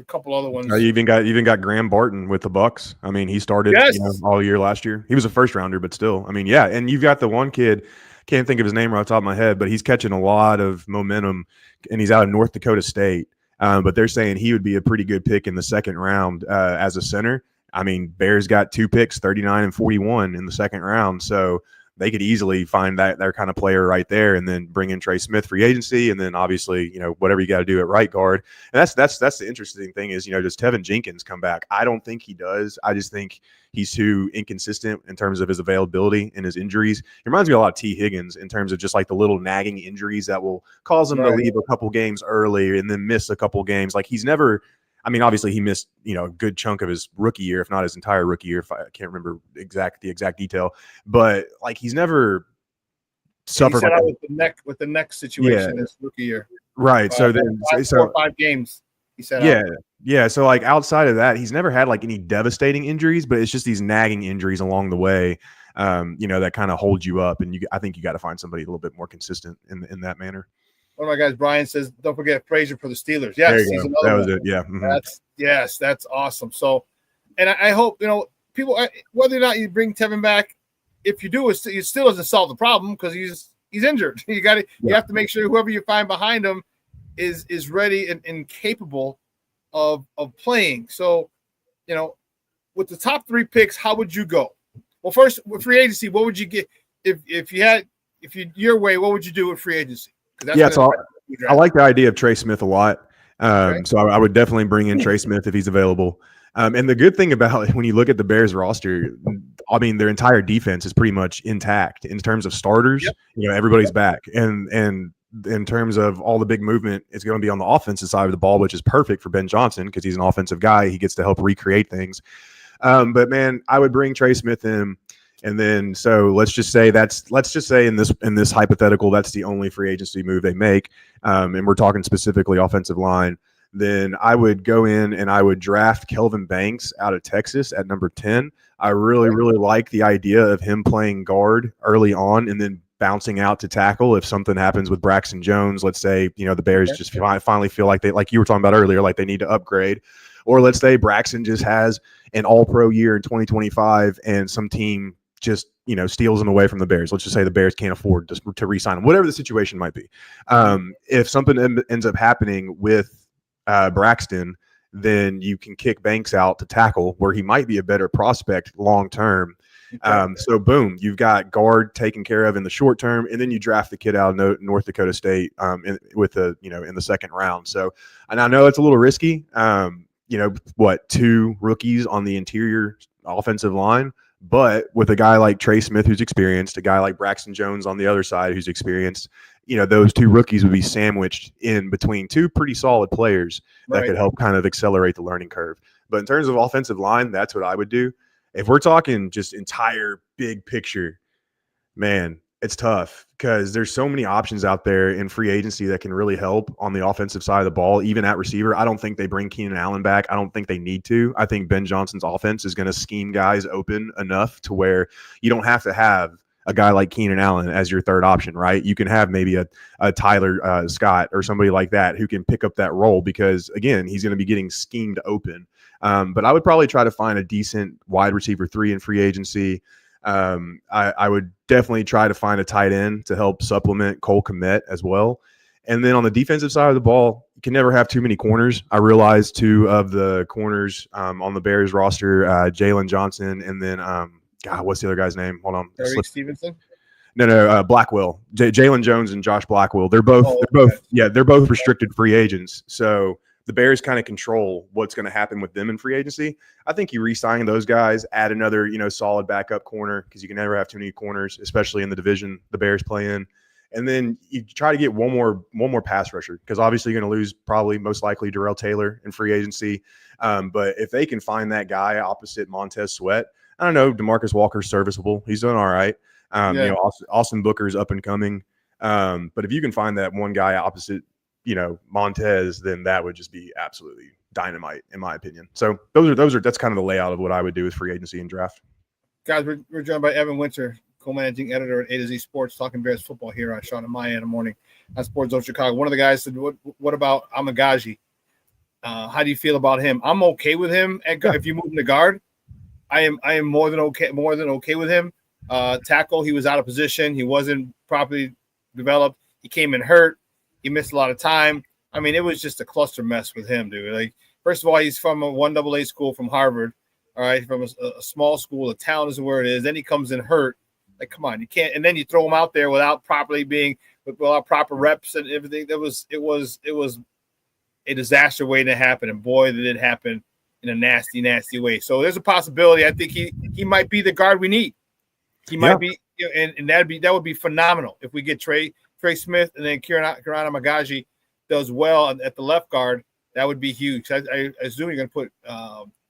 couple other ones. You even got Graham Barton with the Bucks. I mean, he started all year last year. He was a first rounder, but still, I mean, and you've got the one kid, can't think of his name right off the top of my head, but he's catching a lot of momentum, and he's out of North Dakota State. But they're saying he would be a pretty good pick in the second round as a center. I mean, Bears got 2 picks, 39 and 41 in the second round. So they could easily find their kind of player right there, and then bring in Trey Smith free agency, and then obviously, whatever you got to do at right guard. And that's the interesting thing is, does tevinjenkins come back? I don't think he does. I just think he's too inconsistent in terms of his availability and his injuries. It reminds me a lot of T. Higgins in terms of just like the little nagging injuries that will cause him to leave a couple games early and then miss a couple games. Like he's never. I mean, obviously he missed, a good chunk of his rookie year, if not his entire rookie year. If I can't remember the exact detail, but like he's never suffered with the neck situation his rookie year. Right. So then, 4 or 5 games he said. Yeah. So like outside of that, he's never had like any devastating injuries, but it's just these nagging injuries along the way, that kind of hold you up. And I think you got to find somebody a little bit more consistent in that manner. One of my guys, Brian, says, "Don't forget Frazier for the Steelers." Yes, he's another that was one. it. Yeah, that's awesome. So, and I hope people, whether or not you bring Tevin back, if you do, it still doesn't solve the problem because he's injured. You have to make sure whoever you find behind him is ready and capable of playing. So, with the top 3 picks, how would you go? Well, first with free agency, what would you get if you your way? What would you do with free agency? So I like the idea of Trey Smith a lot. So I would definitely bring in Trey Smith if he's available. And the good thing about when you look at the Bears roster, I mean, their entire defense is pretty much intact in terms of starters. Yep. Everybody's back. And in terms of all the big movement, it's going to be on the offensive side of the ball, which is perfect for Ben Johnson because he's an offensive guy. He gets to help recreate things. But man, I would bring Trey Smith in. And then, so let's just say in this hypothetical, that's the only free agency move they make. And we're talking specifically offensive line. Then I would go in and I would draft Kelvin Banks out of Texas at number 10. I really, really like the idea of him playing guard early on and then bouncing out to tackle if something happens with Braxton Jones. Let's say, the Bears just finally feel like like you were talking about earlier, like they need to upgrade. Or let's say Braxton just has an all-pro year in 2025 and some team just steals him away from the Bears. Let's just say the Bears can't afford to re-sign him, whatever the situation might be. If something ends up happening with Braxton, then you can kick Banks out to tackle where he might be a better prospect long term. So boom, you've got guard taken care of in the short term, and then you draft the kid out of North Dakota State in the second round. So, and I know it's a little risky. 2 rookies on the interior offensive line. But with a guy like Trey Smith, who's experienced, a guy like Braxton Jones on the other side, who's experienced, those 2 rookies would be sandwiched in between 2 pretty solid players that could help kind of accelerate the learning curve. But in terms of offensive line, that's what I would do. If we're talking just entire big picture, man, it's tough because there's so many options out there in free agency that can really help on the offensive side of the ball, even at receiver. I don't think they bring Keenan Allen back. I don't think they need to. I think Ben Johnson's offense is going to scheme guys open enough to where you don't have to have a guy like Keenan Allen as your third option, right? You can have maybe a Tyler Scott or somebody like that who can pick up that role because, again, he's going to be getting schemed open. But I would probably try to find a decent wide receiver 3 in free agency. I would definitely try to find a tight end to help supplement Cole Kmet as well. And then on the defensive side of the ball, you can never have too many corners. I realized 2 of the corners on the Bears roster, Jalen Johnson, and then what's the other guy's name? Hold on. Eric Stevenson? No, Blackwell. Jalen Jones and Josh Blackwell. They're both restricted free agents. So the Bears kind of control what's going to happen with them in free agency. I think you re-sign those guys, add another, solid backup corner because you can never have too many corners, especially in the division the Bears play in. And then you try to get one more pass rusher because obviously you're going to lose probably most likely Darrell Taylor in free agency. But if they can find that guy opposite Montez Sweat, I don't know, DeMarcus Walker's serviceable. He's doing all right. Austin Booker's up and coming. But if you can find that one guy opposite, Montez, then that would just be absolutely dynamite in my opinion. So that's kind of the layout of what I would do with free agency and draft. Guys, we're joined by Evan Winter, co-managing editor at A to Z Sports, talking Bears football here on Shawn and Maya in the morning on Sports Zone Chicago. One of the guys said, what about Amagaji? How do you feel about him? I'm okay with him. If you move him to guard, I am more than okay with him. tackle. He was out of position. He wasn't properly developed. He came in hurt. He missed a lot of time. I mean, it was just a cluster mess with him, dude. Like, first of all, he's from a 1AA school from Harvard, all right, from a small school. The town is where it is. Then he comes in hurt. Like, come on, you can't. And then you throw him out there without properly being without proper reps and everything. It was a disaster waiting to happen, and boy, did it happen in a nasty, nasty way. So there's a possibility. I think he might be the guard we need. He might be, and that would be phenomenal if we get Trey Smith and then Kirana Magaji does well at the left guard. That would be huge. I assume you're going to put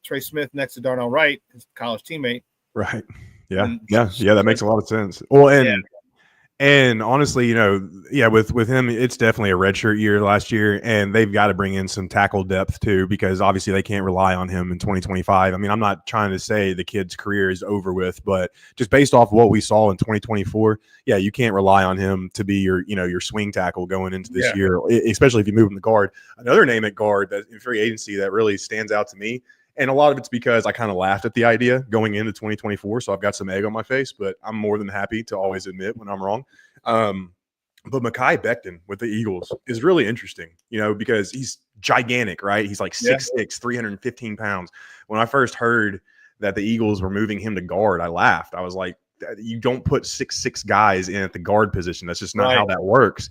Trey Smith next to Darnell Wright, his college teammate. Right. Yeah. That makes a lot of sense. Well, and honestly, with him, it's definitely a redshirt year last year, and they've got to bring in some tackle depth too, because obviously they can't rely on him in 2025. I mean, I'm not trying to say the kid's career is over with, but just based off what we saw in 2024, you can't rely on him to be your swing tackle going into this year, especially if you move him to guard. Another name at guard that in free agency that really stands out to me, and a lot of it's because I kind of laughed at the idea going into 2024. So I've got some egg on my face, but I'm more than happy to always admit when I'm wrong. But Mekhi Becton with the Eagles is really interesting, because he's gigantic, right? He's like 6'6", 315 pounds. When I first heard that the Eagles were moving him to guard, I laughed. I was like, you don't put 6'6" guys in at the guard position. That's just not how that works.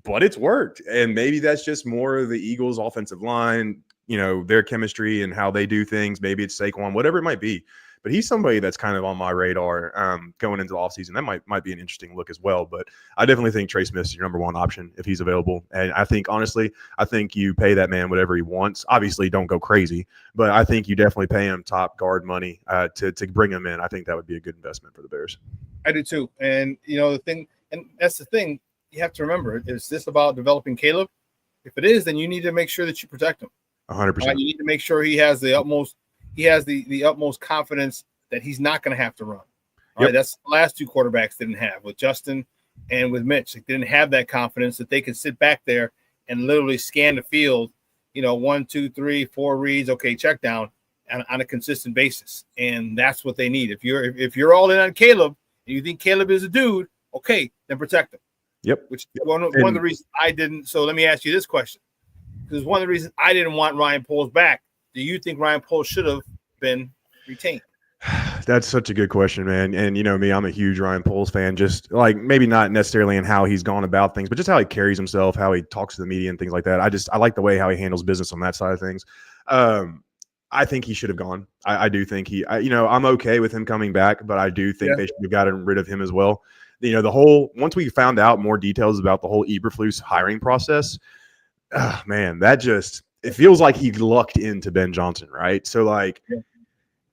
But it's worked. And maybe that's just more of the Eagles offensive line, their chemistry and how they do things. Maybe it's Saquon, whatever it might be. But he's somebody that's kind of on my radar going into the offseason. That might be an interesting look as well. But I definitely think Trey Smith is your number one option if he's available. And I think, honestly, you pay that man whatever he wants. Obviously, don't go crazy. But I think you definitely pay him top guard money to bring him in. I think that would be a good investment for the Bears. I do too. And, the thing – and that's the thing you have to remember. Is this about developing Caleb? If it is, then you need to make sure that you protect him. 100%. You need to make sure he has the utmost confidence that he's not going to have to run. All right, that's the last two quarterbacks didn't have with Justin and with Mitch. They didn't have that confidence that they could sit back there and literally scan the field, 1, 2, 3, 4 reads, okay, check down on a consistent basis. And that's what they need. If you're all in on Caleb and you think Caleb is a dude, okay, then protect him. Yep. Which one of the reasons I didn't. So let me ask you this question. Because one of the reasons I didn't want Ryan Poles back. Do you think Ryan Poles should have been retained? That's such a good question, man. And me, I'm a huge Ryan Poles fan. Just like maybe not necessarily in how he's gone about things, but just how he carries himself, how he talks to the media and things like that. I like the way how he handles business on that side of things. I think he should have gone. I do think I'm okay with him coming back, but I do think they should have gotten rid of him as well. Once we found out more details about the whole Eberflus hiring process, man, it feels like he lucked into Ben Johnson, right? So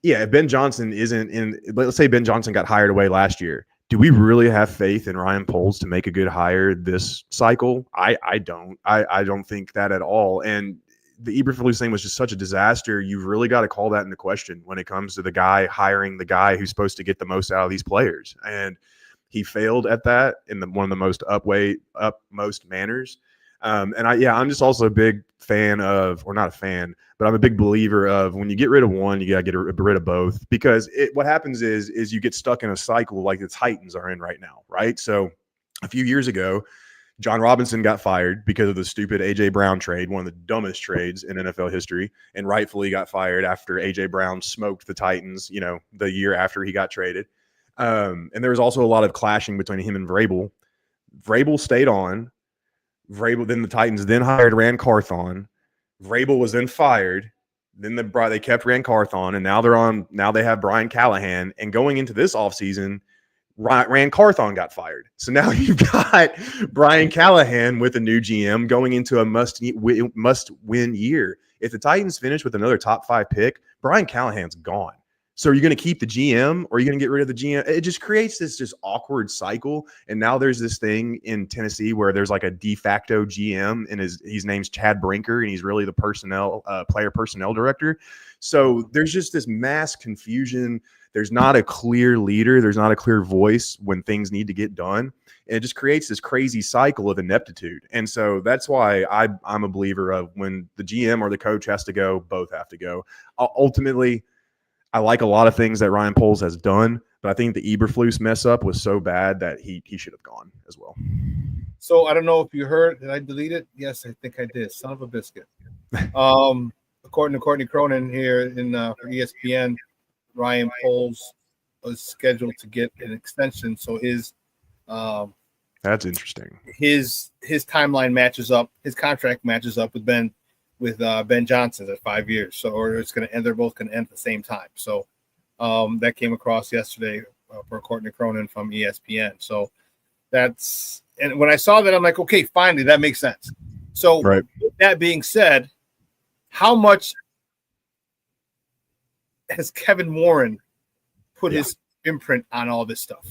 if Ben Johnson isn't in, let's say Ben Johnson got hired away last year. Do we really have faith in Ryan Poles to make a good hire this cycle? I don't. I don't think that at all. And the Eberflus thing was just such a disaster. You've really got to call that into question when it comes to the guy hiring the guy who's supposed to get the most out of these players. And he failed at that in one of the most upmost manners. I'm just also a big fan of, or not a fan, but I'm a big believer of when you get rid of one, you got to get rid of both, because what happens is you get stuck in a cycle like the Titans are in right now, right? So a few years ago, John Robinson got fired because of the stupid A.J. Brown trade, one of the dumbest trades in NFL history, and rightfully got fired after A.J. Brown smoked the Titans, the year after he got traded. And there was also a lot of clashing between him and Vrabel. Vrabel stayed on. Then the Titans then hired Rand Carthon. Vrabel was then fired. Then they kept Rand Carthon, and now they have Brian Callahan. And going into this offseason, Rand Carthon got fired. So now you've got Brian Callahan with a new GM going into a must-win year. If the Titans finish with another top 5 pick, Brian Callahan's gone. So are you going to keep the GM or are you going to get rid of the GM? It just creates this just awkward cycle. And now there's this thing in Tennessee where there's like a de facto GM, and his name's Chad Brinker, and he's really the player personnel director. So there's just this mass confusion. There's not a clear leader. There's not a clear voice when things need to get done. And it just creates this crazy cycle of ineptitude. And so that's why I'm a believer of when the GM or the coach has to go, both have to go. Ultimately, I like a lot of things that Ryan Poles has done, But I think the Eberflus mess up was so bad that he should have gone as well. So I don't know if you heard. Did I delete it? Yes, I think I did. Son of a biscuit. According to Courtney Cronin here for ESPN, Ryan Poles was scheduled to get an extension. So his that's interesting. His timeline matches up. His contract matches up with Ben Johnson's at 5 years. So, or it's going to end. They're both going to end at the same time. So that came across yesterday for Courtney Cronin from ESPN. So and when I saw that, I'm like, okay, finally, that makes sense. So right. With that being said, how much has Kevin Warren put his imprint on all this stuff?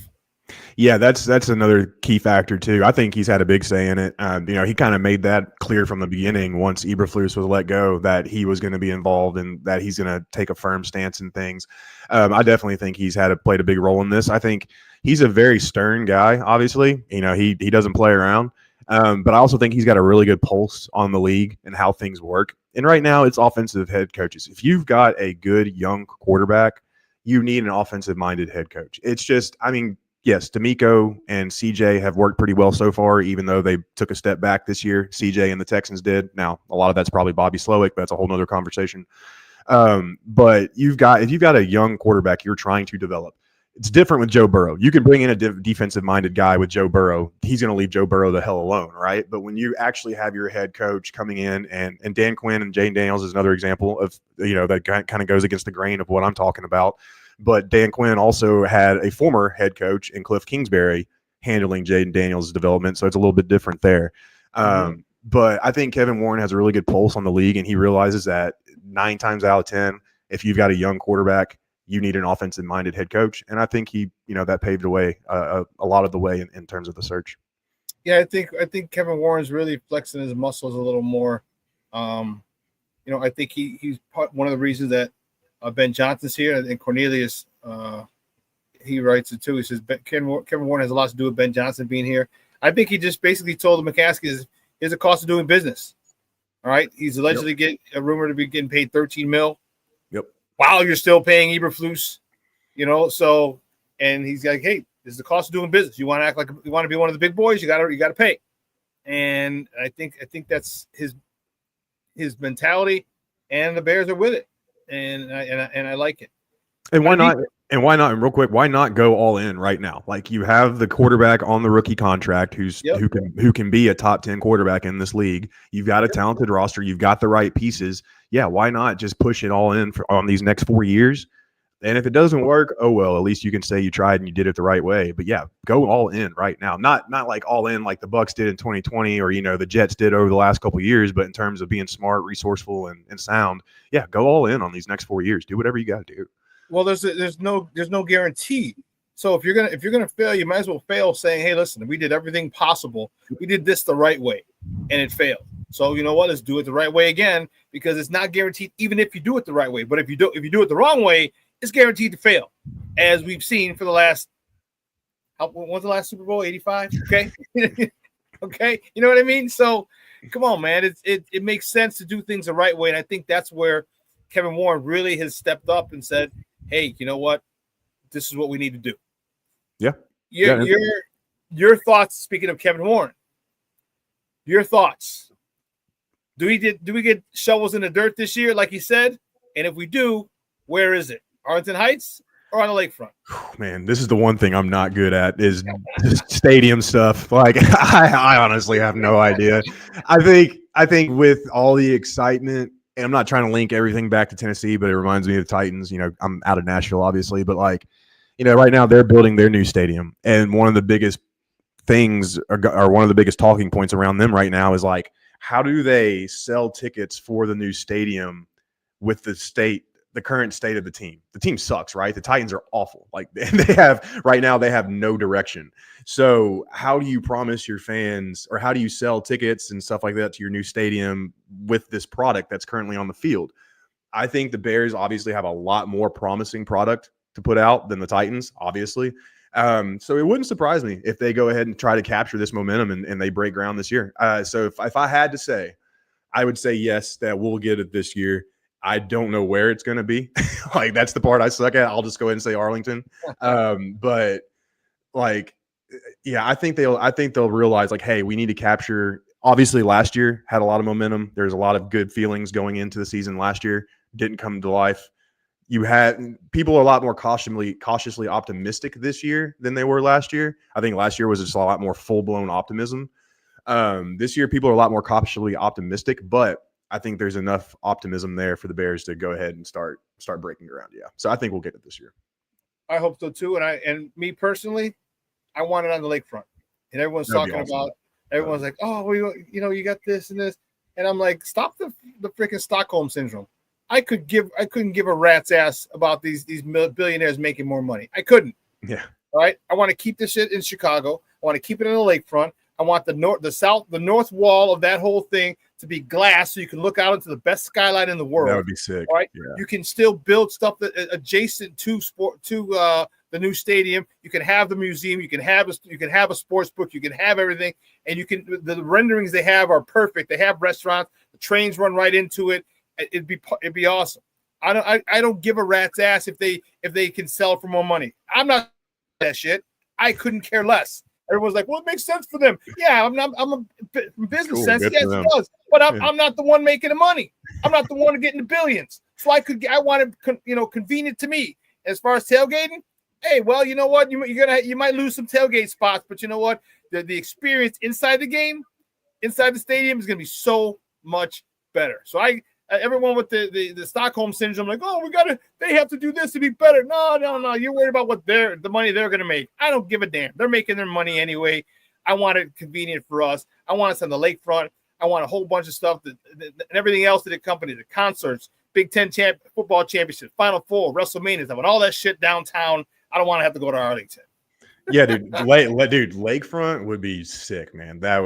Yeah, that's another key factor too. I think he's had a big say in it. He kind of made that clear from the beginning once Eberflus was let go that he was going to be involved and that he's going to take a firm stance in things. I definitely think he's played a big role in this. I think he's a very stern guy. Obviously, he doesn't play around. But I also think he's got a really good pulse on the league and how things work. And right now, it's offensive head coaches. If you've got a good young quarterback, you need an offensive-minded head coach. It's just, yes, D'Amico and CJ have worked pretty well so far, even though they took a step back this year. CJ and the Texans did. Now, a lot of that's probably Bobby Slowick, but that's a whole nother conversation. But if you've got a young quarterback you're trying to develop, it's different with Joe Burrow. You can bring in a defensive-minded guy with Joe Burrow. He's going to leave Joe Burrow the hell alone, right? But when you actually have your head coach coming in, and Dan Quinn and Jane Daniels is another example of, that kind of goes against the grain of what I'm talking about. But Dan Quinn also had a former head coach in Cliff Kingsbury handling Jaden Daniels' development, so it's a little bit different there. But I think Kevin Warren has a really good pulse on the league, and he realizes that 9 times out of 10, if you've got a young quarterback, you need an offensive-minded head coach. And I think that paved the way, a lot of the way in terms of the search. Yeah, I think Kevin Warren's really flexing his muscles a little more. I think he's one of the reasons that Ben Johnson's here, and Cornelius, he writes it too. He says Kevin Warren has a lot to do with Ben Johnson being here. I think he just basically told the McCaskies, here's the cost of doing business. All right, he's allegedly getting a rumor to be getting paid $13 million. Yep. While you're still paying Eberflus, so, and he's like, hey, this is the cost of doing business. You want to act like you want to be one of the big boys, you got to pay. And I think that's his mentality, and the Bears are with it. And I like it. And why not? And real quick, why not go all in right now? Like, you have the quarterback on the rookie contract who can be a top 10 quarterback in this league. You've got a talented roster. You've got the right pieces. Yeah, why not just push it all in on these next 4 years? And if it doesn't work, oh well, at least you can say you tried and you did it the right way. But yeah, go all in right now. Not like all in like the Bucs did in 2020 or the Jets did over the last couple of years, but in terms of being smart, resourceful, and sound, yeah, go all in on these next 4 years. Do whatever you got to do. Well, there's no guarantee. So if you're gonna fail, you might as well fail saying, hey, listen, we did everything possible. We did this the right way, and it failed. So you know what? Let's do it the right way again, because it's not guaranteed even if you do it the right way. But if you do it the wrong way, it's guaranteed to fail, as we've seen for the last. When's the last Super Bowl? 85. Okay, okay. You know what I mean? So come on, man. It makes sense to do things the right way, and I think that's where Kevin Warren really has stepped up and said, hey, you know what? This is what we need to do. Yeah. Your thoughts, speaking of Kevin Warren, your thoughts. Do we get shovels in the dirt this year, like he said? And if we do, where is it? Arlington Heights or on the lakefront? Man, this is the one thing I'm not good at is stadium stuff. Like, I honestly have no idea. I think with all the excitement, and I'm not trying to link everything back to Tennessee, but it reminds me of the Titans. I'm out of Nashville, obviously, but right now they're building their new stadium, and one of the biggest things or one of the biggest talking points around them right now is like, how do they sell tickets for the new stadium with the current state of the team? The team sucks, right? The Titans are awful. Like, they have no direction. So how do you promise your fans, or how do you sell tickets and stuff like that to your new stadium with this product that's currently on the field? I think the Bears obviously have a lot more promising product to put out than the Titans, obviously. So it wouldn't surprise me if they go ahead and try to capture this momentum and they break ground this year. So if I had to say, I would say yes, that we'll get it this year. I don't know where it's going to be. Like, that's the part I suck at. I'll just go ahead and say Arlington. But like, yeah, I think they'll realize, like, hey, we need to capture. Obviously, last year had a lot of momentum. There's a lot of good feelings going into the season last year. Didn't come to life. You had people are a lot more cautiously optimistic this year than they were last year. I think last year was just a lot more full-blown optimism. This year, people are a lot more cautiously optimistic, but I think there's enough optimism there for the Bears to go ahead and start breaking ground. Yeah, so I think we'll get it this year. I hope so too. And me personally, I want it on the lakefront. And everyone's That'd be talking awesome. about. Everyone's like, oh, well, you got this and this, and I'm like, stop the freaking Stockholm syndrome. I couldn't give a rat's ass about these billionaires making more money. I couldn't. Yeah. All right. I want to keep this shit in Chicago. I want to keep it in the lakefront. I want the north wall of that whole thing to be glass, so you can look out into the best skyline in the world. That would be sick. All right. Yeah. You can still build stuff that adjacent to the new stadium. You can have the museum. You can have a sports book. You can have everything, and the renderings they have are perfect. They have restaurants. The trains run right into it. It'd be awesome. I don't give a rat's ass if they can sell for more money. I'm not that shit. I couldn't care less. Everyone's like, well, it makes sense for them. Yeah, I'm a business Cool, sense. good Yes, for it them. does. But I'm not the one making the money. I'm not the one getting the billions. So I want it, convenient to me. As far as tailgating, hey, well, you know what? You might lose some tailgate spots, but you know what? The experience inside the game, inside the stadium, is going to be so much better. So everyone with the Stockholm syndrome, like, oh, they have to do this to be better. No. You're worried about what the money they're going to make. I don't give a damn. They're making their money anyway. I want it convenient for us. I want us on the lakefront. I want a whole bunch of stuff and everything else that accompanies the concerts, Big Ten football championship, Final Four, WrestleMania. I want all that shit downtown. I don't want to have to go to Arlington. Yeah, dude. Lakefront would be sick, man. That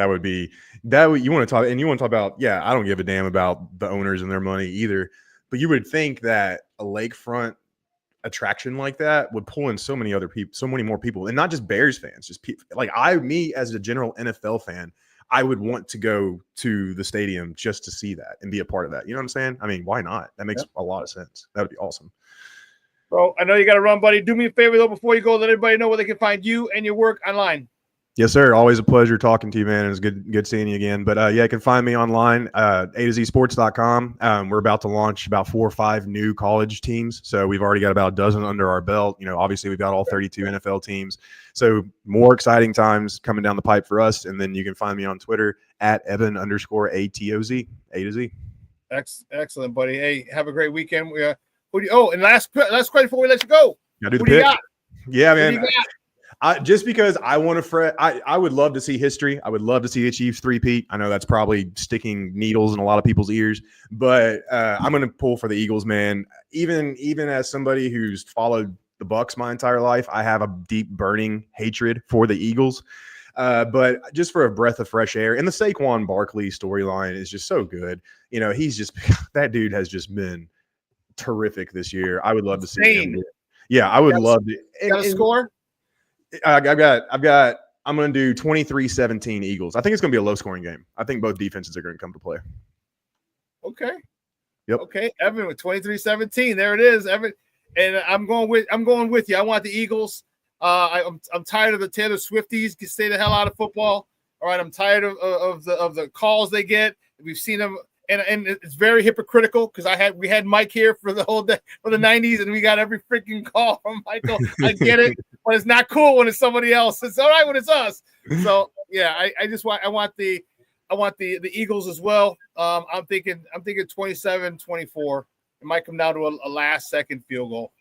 would be you want to talk about, yeah, I don't give a damn about the owners and their money either. But you would think that a lakefront attraction like that would pull in so many other people, so many more people, and not just Bears fans, just people like me as a general NFL fan. I would want to go to the stadium just to see that and be a part of that. You know what I'm saying? I mean, why not? That makes a lot of sense. That would be awesome. Bro, I know you got to run, buddy. Do me a favor, though, before you go, let everybody know where they can find you and your work online. Yes, sir. Always a pleasure talking to you, man. It's good seeing you again. But yeah, you can find me online, A2Zsports.com. We're about to launch about 4 or 5 new college teams. So we've already got about a dozen under our belt. Obviously we've got all 32 NFL teams. So more exciting times coming down the pipe for us. And then you can find me on Twitter at Evan_ATOZ, A to Z. Excellent, buddy. Hey, have a great weekend. And last question before we let you go. Gotta do the Who do you pick. got? Yeah, Who do man. you got? Just because I want to fret, I would love to see history. I would love to see the Chiefs three-peat. I know that's probably sticking needles in a lot of people's ears, but I'm going to pull for the Eagles, man. Even as somebody who's followed the Bucs my entire life, I have a deep burning hatred for the Eagles. But just for a breath of fresh air, and the Saquon Barkley storyline is just so good. He's just that dude has just been terrific this year. I would love to see him. Yeah, I would love to. Got a score? I'm going to do 23-17 Eagles. I think it's going to be a low-scoring game. I think both defenses are going to come to play. Okay. Yep. Okay, Evan with 23-17. There it is, Evan. And I'm going with you. I want the Eagles. I'm tired of the Taylor Swifties. Stay the hell out of football. All right, I'm tired of the calls they get. We've seen them. And it's very hypocritical because we had Mike here for the whole day for the 90s, and we got every freaking call from Michael. I get it, but it's not cool when it's somebody else. It's all right when it's us. So yeah, I want the Eagles as well. I'm thinking 27-24. It might come down to a last second field goal.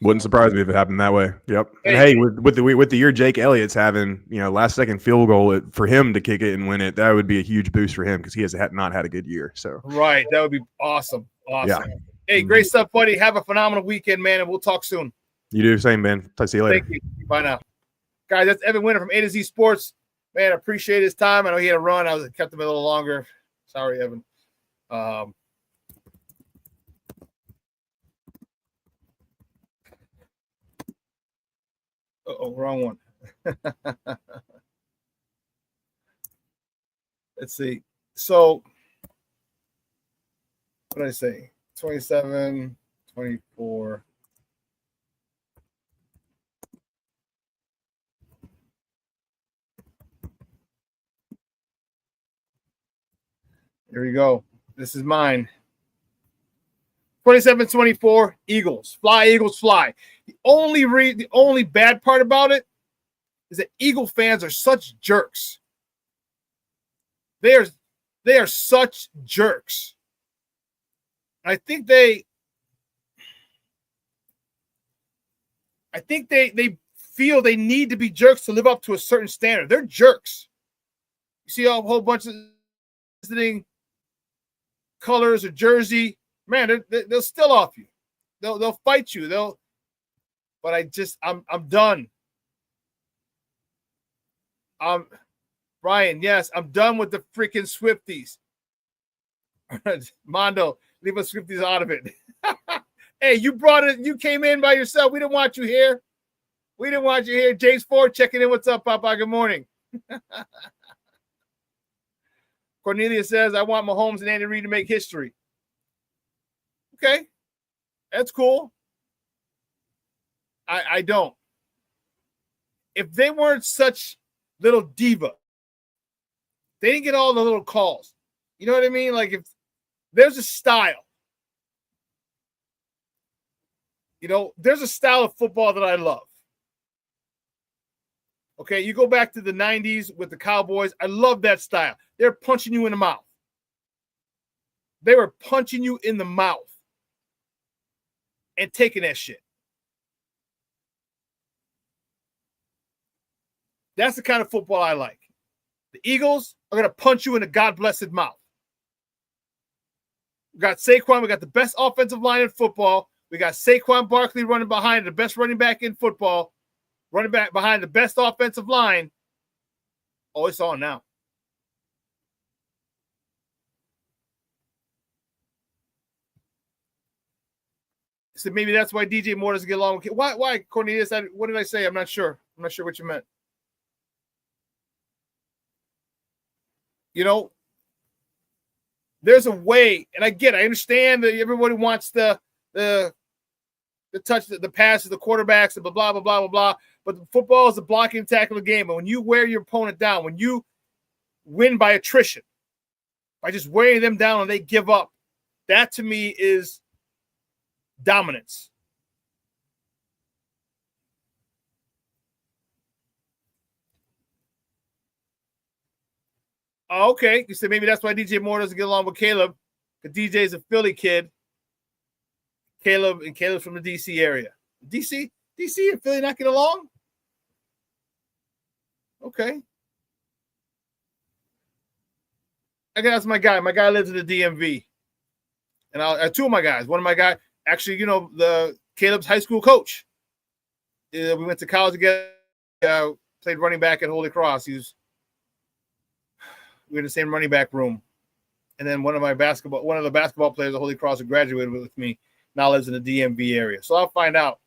Wouldn't surprise me if it happened that way. Yep. And hey, with the year Jake Elliott's having, last second field goal for him to kick it and win it, that would be a huge boost for him because he has not had a good year. So right, that would be awesome. Yeah. Hey, great stuff, buddy. Have a phenomenal weekend, man, and we'll talk soon. You do the same, man. See you later. Thank you. Bye now, guys. That's Evan Winter from A to Z Sports. Man, I appreciate his time. I know he had a run. I kept him a little longer. Sorry, Evan. Wrong one. Let's see. So What did I say? 27, 24. Here we go. This is mine. 27-24, Eagles. Fly, Eagles, fly. The only bad part about it is that Eagle fans are such jerks. They are such jerks. I think they feel they need to be jerks to live up to a certain standard. They're jerks. You see a whole bunch of visiting colors or jersey, man, they'll still off you. They'll fight you. But I'm done. Brian, yes, I'm done with the freaking Swifties. Mondo, leave us Swifties out of it. Hey, you brought it. You came in by yourself. We didn't want you here. James Ford checking in. What's up, Papa? Good morning. Cornelia says, I want Mahomes and Andy Reid to make history. Okay. That's cool. I don't. If they weren't such little diva, they didn't get all the little calls. You know what I mean? Like, if there's a style, there's a style of football that I love. Okay, you go back to the 90s with the Cowboys. I love that style. They're punching you in the mouth. They were punching you in the mouth and taking that shit. That's the kind of football I like. The Eagles are going to punch you in the God-blessed mouth. We got Saquon. We got the best offensive line in football. We got Saquon Barkley running behind the best running back in football. Running back behind the best offensive line. Oh, it's on now. So maybe that's why DJ Moore doesn't get along with. Why Cornelius? What did I say? I'm not sure. I'm not sure what you meant. There's a way, and I understand that everybody wants the touch, the passes, the quarterbacks, and blah, blah, blah, blah, blah, blah. But football is a blocking and tackling game. And when you wear your opponent down, when you win by attrition, by just wearing them down and they give up, that to me is dominance. Oh, okay. You said maybe that's why DJ Moore doesn't get along with Caleb, because DJ's a Philly kid. Caleb's from the DC area. DC and Philly not get along? Okay. I guess that's my guy. My guy lives in the DMV. And two of my guys. One of my guys, actually, the Caleb's high school coach. We went to college together. Played running back at Holy Cross. We were in the same running back room. And then one of the basketball players at Holy Cross who graduated with me now lives in the DMV area. So I'll find out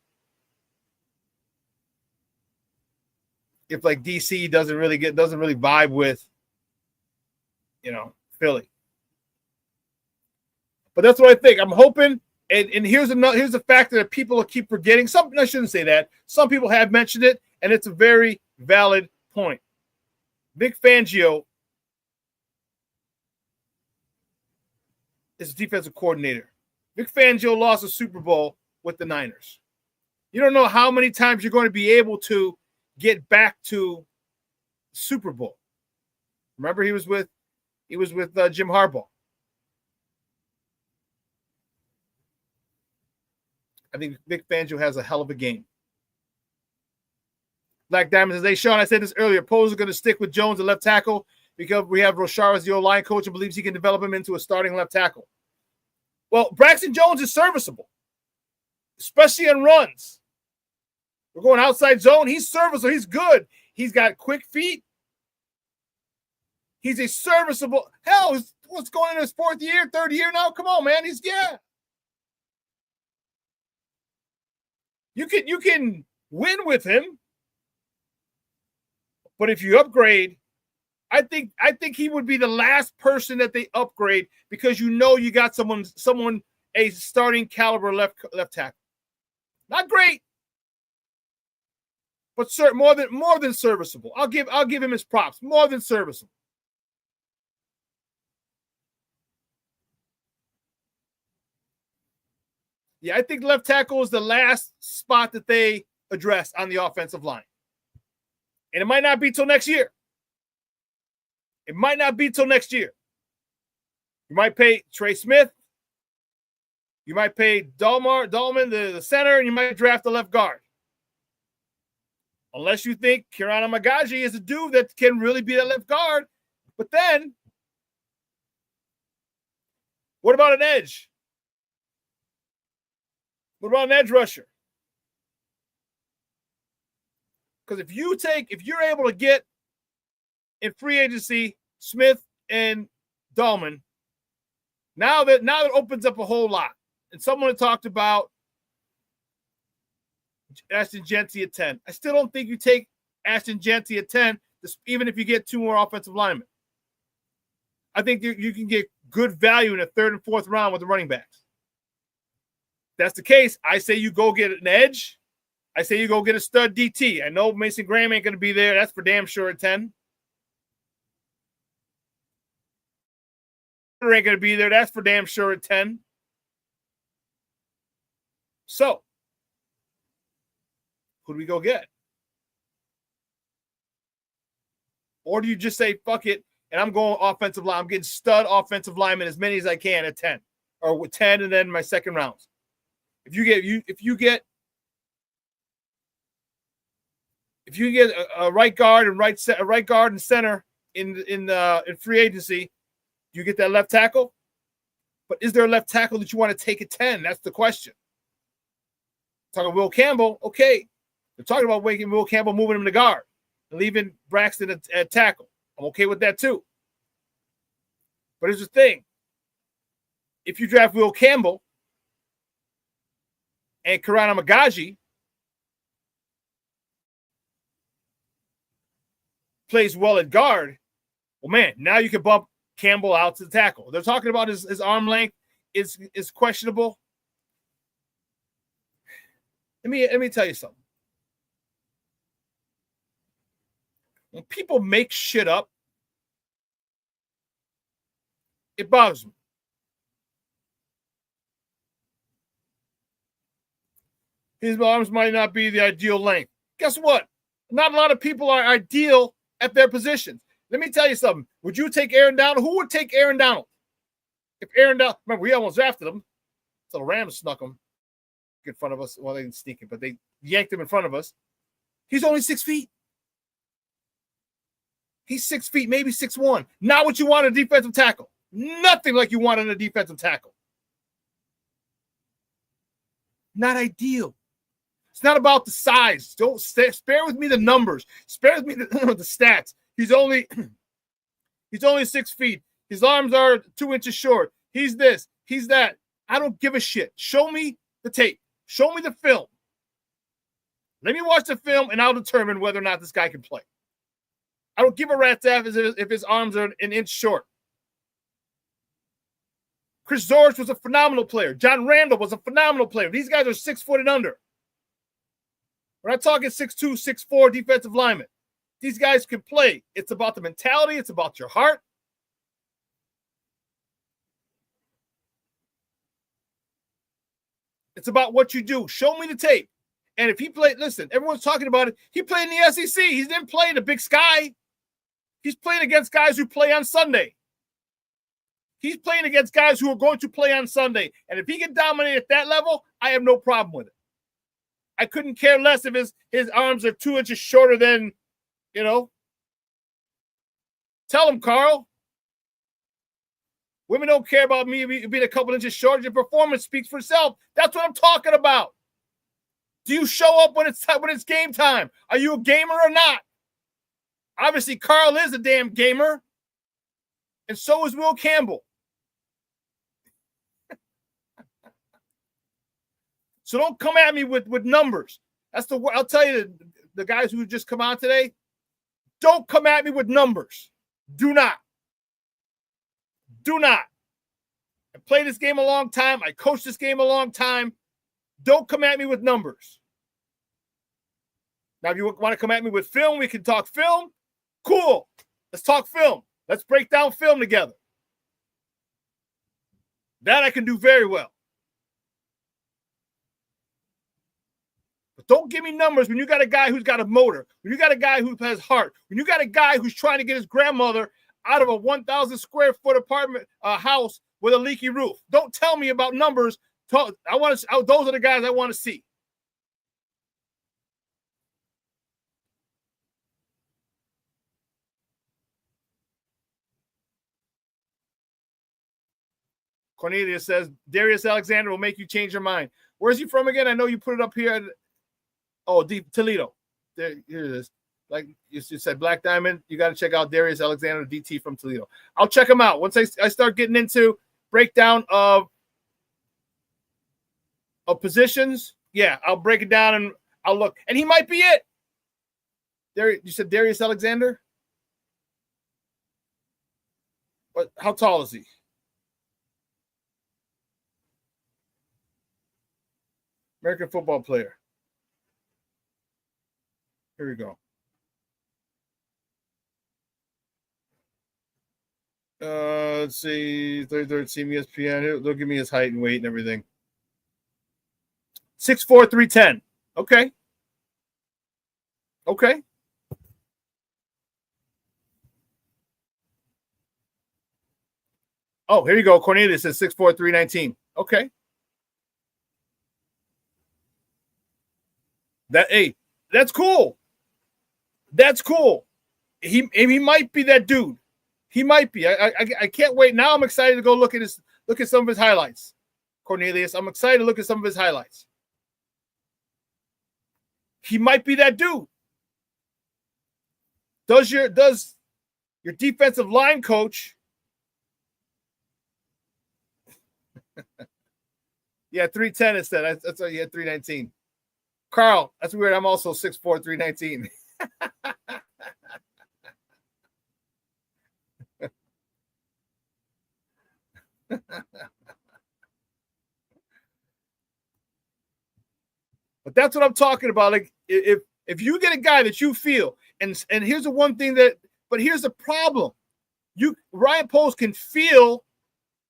if DC doesn't really vibe with, Philly. But that's what I think. I'm hoping, and here's a factor that people will keep forgetting. I shouldn't say that. Some people have mentioned it, and it's a very valid point. Vic Fangio is a defensive coordinator. Vic Fangio lost a Super Bowl with the Niners. You don't know how many times you're going to be able to get back to Super Bowl. Remember, he was with Jim Harbaugh. I think Vic Fangio has a hell of a game. Black Diamond says, hey, Shawn, I said this earlier. Poles are going to stick with Jones at left tackle because we have Rochar as the O-line coach and believes he can develop him into a starting left tackle. Well, Braxton Jones is serviceable, especially on runs. We're going outside zone. He's serviceable. He's good. He's got quick feet. He's a serviceable. Hell, what's going in his third year now? Come on, man. You can win with him, but if you upgrade, I think he would be the last person that they upgrade because you got someone a starting caliber left tackle. Not great, but more than serviceable. I'll give him his props. More than serviceable. Yeah, I think left tackle is the last spot that they address on the offensive line. And it might not be till next year. You might pay Trey Smith. You might pay Dahlman, the center, and you might draft the left guard. Unless you think Kirana Magaji is a dude that can really be a left guard. But then, what about an edge? What about an edge rusher? Because if you're able to get in free agency Smith and Dahlman, now that opens up a whole lot. And someone talked about Ashton Jeanty at 10. I still don't think you take Ashton Jeanty at 10, even if you get 2 more offensive linemen. I think you can get good value in the 3rd and 4th round with the running backs. If that's the case, I say you go get an edge. I say you go get a stud DT. I know Mason Graham ain't going to be there. That's for damn sure at 10. Ain't going to be there. That's for damn sure at 10. So, who do we go get? Or do you just say, fuck it, and I'm going offensive line. I'm getting stud offensive linemen, as many as I can at 10. Or with 10 and then my second rounds. If you get a right guard and center in free agency, you get that left tackle. But is there a left tackle that you want to take at 10? That's the question. Talking Will Campbell, okay. They're talking about making Will Campbell, moving him to guard and leaving Braxton at tackle. I'm okay with that too. But here's the thing. If you draft Will Campbell and Kirana Magaji plays well at guard, well, man, now you can bump Campbell out to the tackle. They're talking about his arm length is questionable. Let me tell you something. When people make shit up, it bothers me. His arms might not be the ideal length. Guess what? Not a lot of people are ideal at their positions. Let me tell you something. Would you take Aaron Donald? Who would take Aaron Donald? If Aaron Donald, remember, we almost drafted him. So the Rams snuck him in front of us. Well, they didn't sneak him, but they yanked him in front of us. He's only 6 feet. He's 6 feet, maybe 6'1". Not what you want in a defensive tackle. Nothing like you want in a defensive tackle. Not ideal. It's not about the size. Don't spare with me the numbers. Spare with me the stats. He's only 6 feet. His arms are 2 inches short. He's this. He's that. I don't give a shit. Show me the tape. Show me the film. Let me watch the film, and I'll determine whether or not this guy can play. I don't give a rat's ass if his arms are an inch short. Chris Zorich was a phenomenal player. John Randall was a phenomenal player. These guys are 6 foot and under. We're not talking 6'2", 6'4" defensive linemen. These guys can play. It's about the mentality. It's about your heart. It's about what you do. Show me the tape. And if he played, listen, everyone's talking about it. He played in the SEC. He didn't play in the Big Sky. He's playing against guys who play on Sunday. He's playing against guys who are going to play on Sunday. And if he can dominate at that level, I have no problem with it. I couldn't care less if his arms are 2 inches shorter than, Tell him, Carl. Women don't care about me being a couple inches short. Your performance speaks for itself. That's what I'm talking about. Do you show up when it's game time? Are you a gamer or not? Obviously, Carl is a damn gamer. And so is Will Campbell. So don't come at me with numbers. I'll tell you, the guys who just come on today, don't come at me with numbers. Do not. Do not. I played this game a long time. I coached this game a long time. Don't come at me with numbers. Now, if you want to come at me with film, we can talk film. Cool. Let's talk film. Let's break down film together. That I can do very well. But don't give me numbers when you got a guy who's got a motor, when you got a guy who has heart, when you got a guy who's trying to get his grandmother out of a 1,000 square foot apartment house with a leaky roof. Don't tell me about numbers. Those are the guys I want to see. Cornelius says, Darius Alexander will make you change your mind. Where's he from again? I know you put it up here. Toledo. Here it is. Like you said, Black Diamond. You got to check out Darius Alexander, DT from Toledo. I'll check him out. Once I start getting into breakdown of positions, yeah, I'll break it down and I'll look. And he might be it. You said Darius Alexander? What? How tall is he? American football player. Here we go. Let's see. Third team ESPN. They'll give me his height and weight and everything. 6'4", 310. Okay. Okay. Oh, here you go. Cornelius says 6'4", 319. Okay. That's cool. That's cool. He might be that dude. He might be. I can't wait. Now I'm excited to go look at some of his highlights. Cornelius, I'm excited to look at some of his highlights. He might be that dude. Does your defensive line coach? Yeah, 310 instead. That's why you had 319. Carl, that's weird. I'm also 6'4", 319. But that's what I'm talking about. Like if you get a guy that you feel, and here's the one thing but here's the problem. Ryan Poles can feel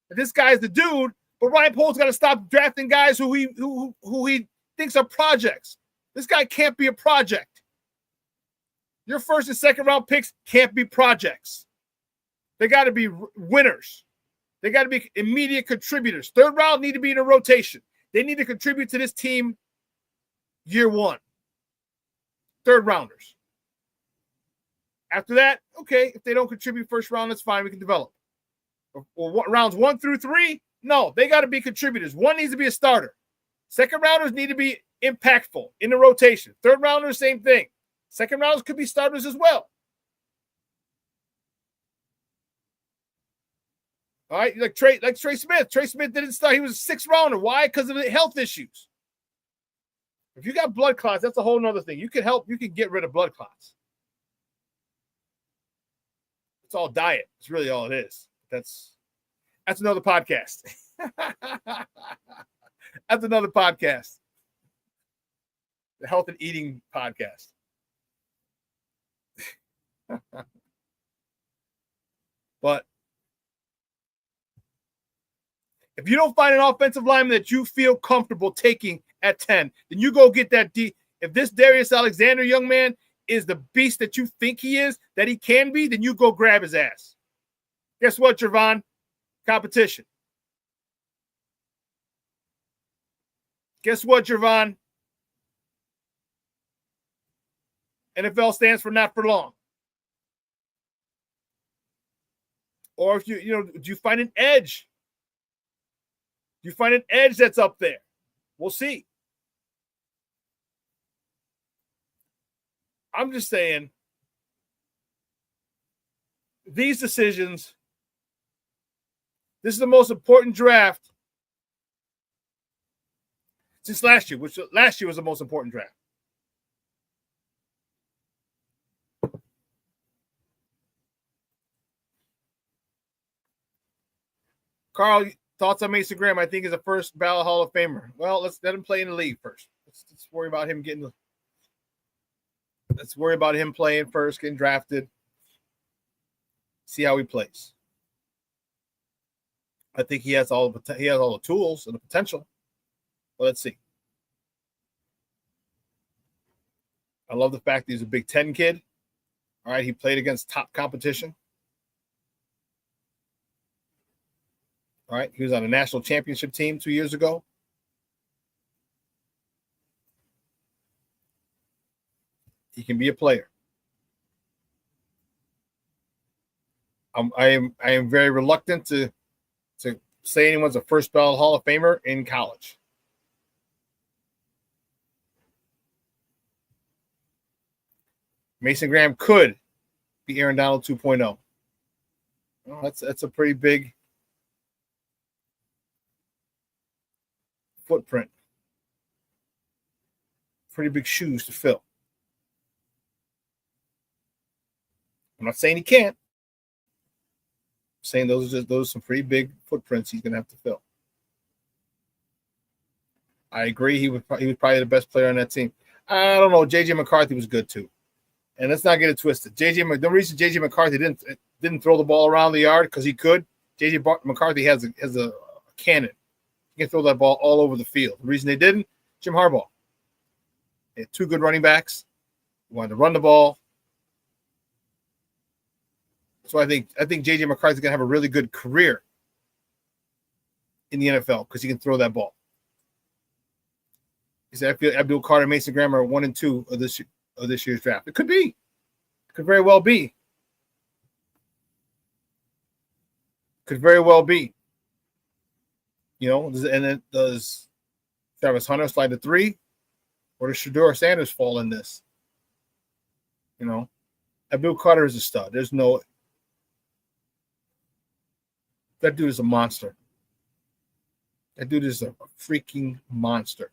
that this guy's the dude, but Ryan Poles got to stop drafting guys who he thinks are projects. This guy can't be a project. Your first and second round picks can't be projects. They got to be winners. They got to be immediate contributors. Third round need to be in a rotation. They need to contribute to this team year one. Third rounders. After that, okay, if they don't contribute first round, that's fine. We can develop. Or rounds 1 through 3, no, they got to be contributors. One needs to be a starter. Second rounders need to be impactful in the rotation. Third rounders, same thing. Second rounders could be starters as well. All right, like Trey Smith. Trey Smith didn't start. He was a 6th rounder. Why? Because of the health issues. If you got blood clots, that's a whole nother thing. You can get rid of blood clots. It's all diet. It's really all it is. That's another podcast. That's another podcast. The health and eating podcast. But if you don't find an offensive lineman that you feel comfortable taking at 10, then you go get that D. If this Darius Alexander young man is the beast that you think he is, that he can be, then you go grab his ass. Guess what, Gervon? Competition. Guess what, Gervon? NFL stands for not for long. Or if do you find an edge? Do you find an edge that's up there? We'll see. I'm just saying these decisions, this is the most important draft since last year, which last year was the most important draft. Carl, thoughts on Mason Graham? I think he's a first ballot Hall of Famer. Well, let's let him play in the league first. Let's worry about him getting. Let's worry about him playing first, getting drafted. See how he plays. I think he has all the tools and the potential. But let's see. I love the fact that he's a Big Ten kid. All right, he played against top competition. All right, he was on a national championship team 2 years ago. He can be a player. I am very reluctant to say anyone's a first ballot Hall of Famer in college. Mason Graham could be Aaron Donald 2.0. Well, that's a pretty big footprint. Pretty big shoes to fill. I'm not saying he can't. I'm saying those are some pretty big footprints he's going to have to fill. I agree. He was probably the best player on that team. I don't know. J.J. McCarthy was good too. And let's not get it twisted. The reason J.J. McCarthy didn't throw the ball around the yard because he could. J.J. McCarthy has a cannon. He can throw that ball all over the field. The reason they didn't, Jim Harbaugh. They had two good running backs. He wanted to run the ball. So I think J.J. McCarthy's going to have a really good career in the NFL because he can throw that ball. He said, I feel Abdul Carter and Mason Graham are 1 and 2 of this year's draft. It could be. It could very well be. Could very well be. You know, and then does Travis Hunter slide to 3? Or does Shedeur Sanders fall in this? You know, Abdul Carter is a stud. That dude is a monster. That dude is a freaking monster.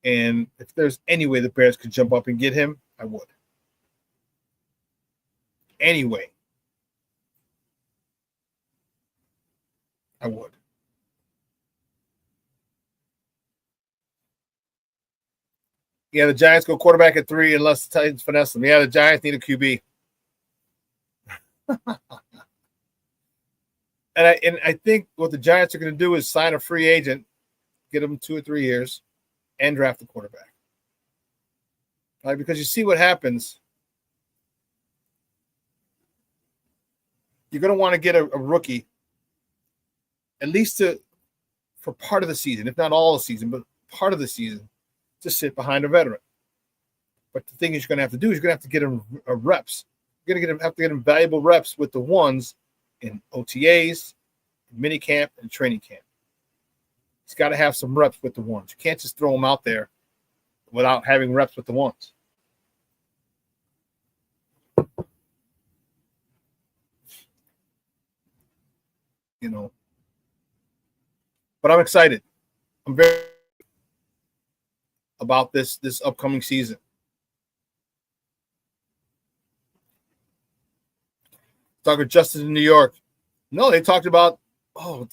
And if there's any way the Bears could jump up and get him, I would. Anyway, I would. Yeah, the Giants go quarterback at 3 unless the Titans finesse them. Yeah, the Giants need a QB. And I think what the Giants are going to do is sign a free agent, get him 2 or 3 years, and draft a quarterback. Right? Because you see what happens. You're going to want to get a rookie, at least for part of the season, if not all the season, but part of the season, to sit behind a veteran. But the thing is you're going to have to do is you're going to have to get him reps. You're going to have to get him valuable reps with the ones in OTAs, mini camp, and training camp. He's got to have some reps with the ones. You can't just throw him out there without having reps with the ones. You know. But I'm excited. I'm very about this upcoming season. Talking to Justin in New York. No, they talked about, I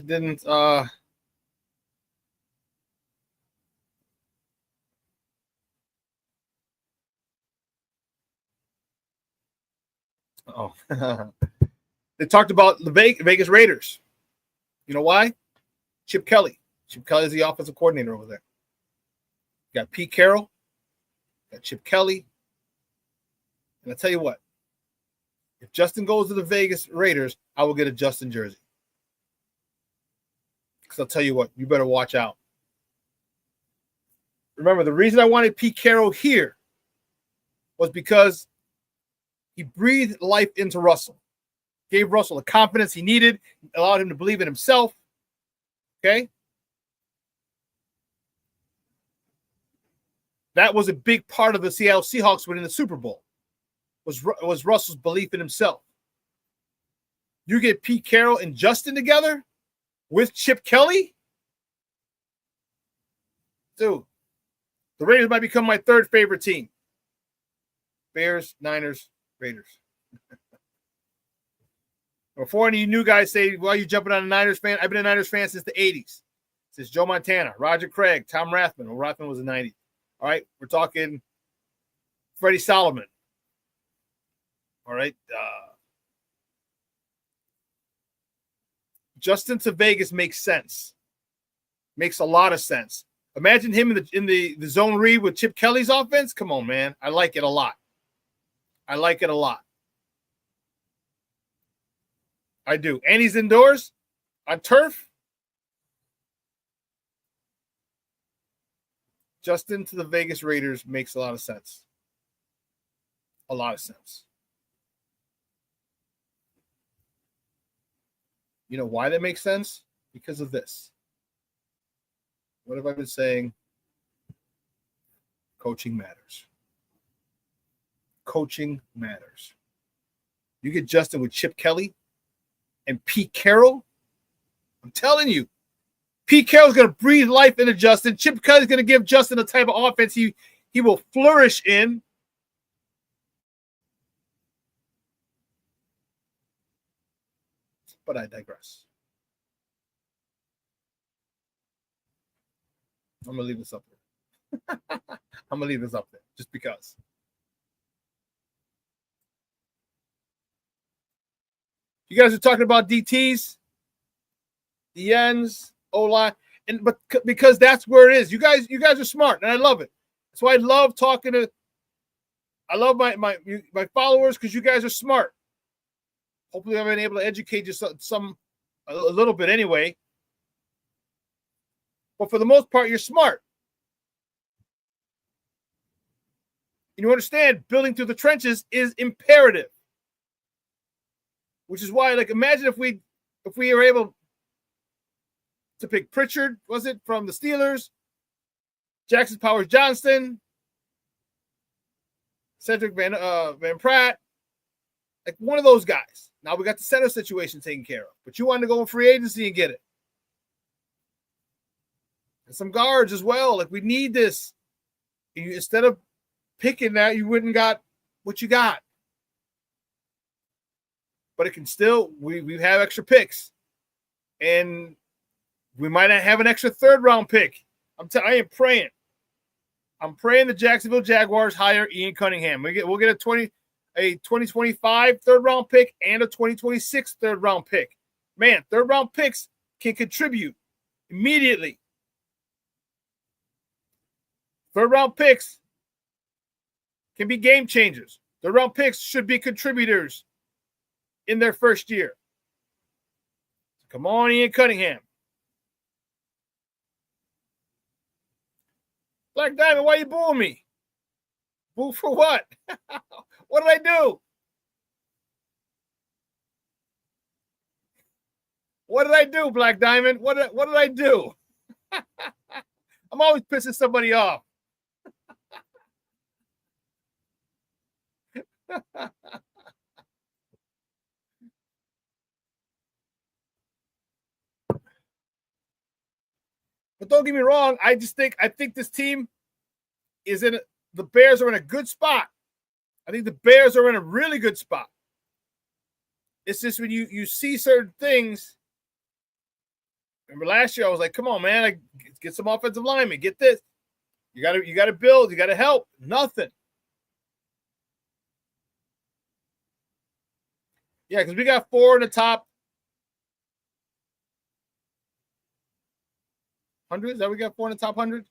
didn't they talked about the Vegas Raiders. You know why? Chip Kelly. Chip Kelly is the offensive coordinator over there. You got Pete Carroll, got Chip Kelly. And I tell you what, if Justin goes to the Vegas Raiders, I will get a Justin jersey. Because I'll tell you what, you better watch out. Remember, the reason I wanted Pete Carroll here was because he breathed life into Russell. Gave Russell the confidence he needed, allowed him to believe in himself. Okay? That was a big part of the Seattle Seahawks winning the Super Bowl, was Russell's belief in himself. You get Pete Carroll and Justin together with Chip Kelly? Dude, the Raiders might become my third favorite team. Bears, Niners, Raiders. Before any of you new guys say, well, you're jumping on a Niners fan, I've been a Niners fan since the 80s. Since Joe Montana, Roger Craig, Tom Rathman. Well, Rathman was a 90s. All right, we're talking Freddie Solomon. All right. Justin to Vegas makes sense. Makes a lot of sense. Imagine him in the zone read with Chip Kelly's offense. Come on, man. I like it a lot. I like it a lot. I do. And he's indoors on turf. Justin to the Vegas Raiders makes a lot of sense. A lot of sense. You know why that makes sense? Because of this. What have I been saying? Coaching matters. Coaching matters. You get Justin with Chip Kelly and Pete Carroll. I'm telling you, Pete Carroll's going to breathe life into Justin. Chip Kelly's going to give Justin the type of offense he will flourish in. But I digress. I'm going to leave this up there. I'm going to leave this up there just because. You guys are talking about DTs, DNs, O-line, but because that's where it is. You guys are smart, and I love it. That's why I love talking to. I love my followers because you guys are smart. Hopefully, I've been able to educate you a little bit anyway. But for the most part, you're smart. And you understand building through the trenches is imperative. Which is why, like, imagine if we were able to pick Pritchard, was it, from the Steelers, Jackson Powers Johnston, Cedric Van Pratt, like one of those guys. Now we got the center situation taken care of, but you wanted to go in free agency and get it. And some guards as well. Like, we need this. Instead of picking that, you wouldn't got what you got. But it can still, we have extra picks. And we might not have an extra third-round pick. I am praying. I'm praying the Jacksonville Jaguars hire Ian Cunningham. We'll get a 2025 third-round pick and a 2026 third-round pick. Man, third-round picks can contribute immediately. Third-round picks can be game changers. Third-round picks should be contributors in their first year. So come on, Ian Cunningham. Black Diamond, why you booing me? Boo for what? What did I do? What did I do, Black Diamond? What did I do? I'm always pissing somebody off. But don't get me wrong. I think this team is the Bears are in a good spot. I think the Bears are in a really good spot. It's just when you see certain things. Remember last year I was like, come on, man, get some offensive linemen, get this. You gotta build, you gotta help. Nothing. Yeah, because we got 4 in the top 100. Is that we got 4 in the top 100?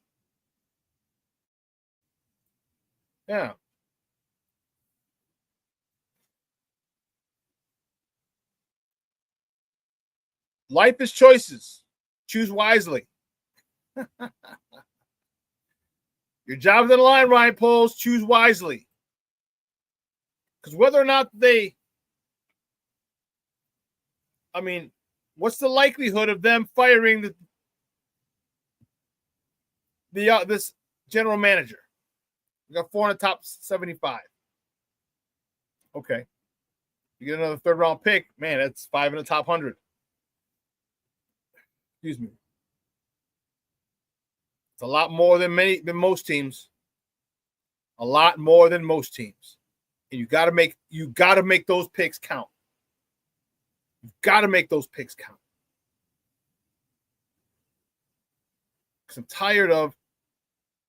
Yeah. Life is choices. Choose wisely. Your job's on the line, Ryan Poles. Choose wisely. Because whether or not what's the likelihood of them firing this general manager? We got 4 in the top 75. Okay. You get another third-round pick. Man, that's 5 in the top 100. Excuse me. It's a lot more than most teams. A lot more than most teams. And you gotta make those picks count. You've got to make those picks count. Because I'm tired of,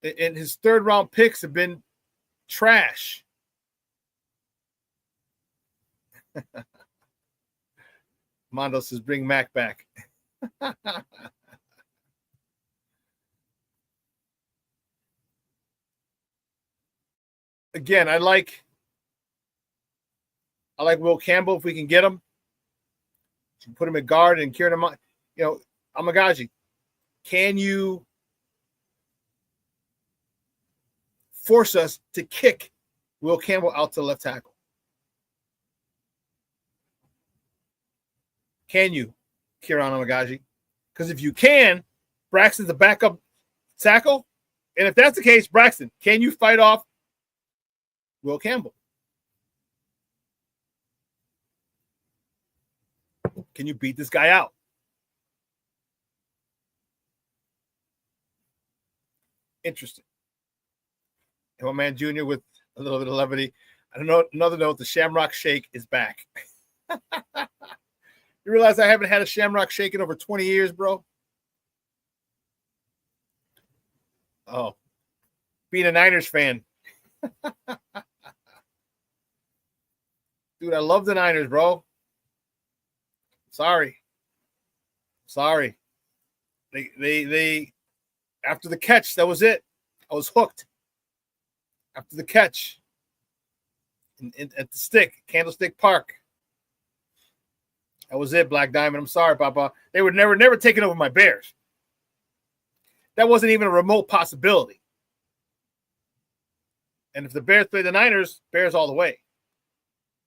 and his third round picks have been trash. Mondo says, bring Mac back. Again, I like Will Campbell if we can get him. Put him at guard and Kieran, Amagaji. Can you force us to kick Will Campbell out to left tackle? Can you, Kieran Amagaji? Because if you can, Braxton's a backup tackle. And if that's the case, Braxton, can you fight off Will Campbell? Can you beat this guy out? Interesting. Hillman Jr. with a little bit of levity. I don't know. Another note: the Shamrock Shake is back. You realize I haven't had a Shamrock Shake in over 20 years, bro? Oh, being a Niners fan. Dude, I love the Niners, bro. Sorry. They after the catch, that was it. I was hooked. After the catch at the stick, Candlestick Park. That was it, Black Diamond. I'm sorry, Papa. They would never taking over my Bears. That wasn't even a remote possibility. And if the Bears play the Niners, Bears all the way.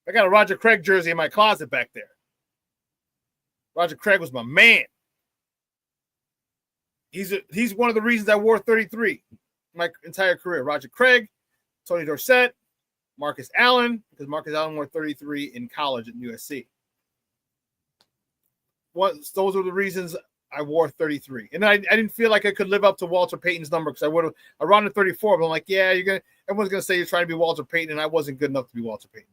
I got a Roger Craig jersey in my closet back there. Roger Craig was my man. He's one of the reasons I wore 33 my entire career. Roger Craig, Tony Dorsett, Marcus Allen, because Marcus Allen wore 33 in college at USC. Those were the reasons I wore 33. And I didn't feel like I could live up to Walter Payton's number because I would have around the 34, but I'm like, yeah, everyone's gonna say you're trying to be Walter Payton, and I wasn't good enough to be Walter Payton.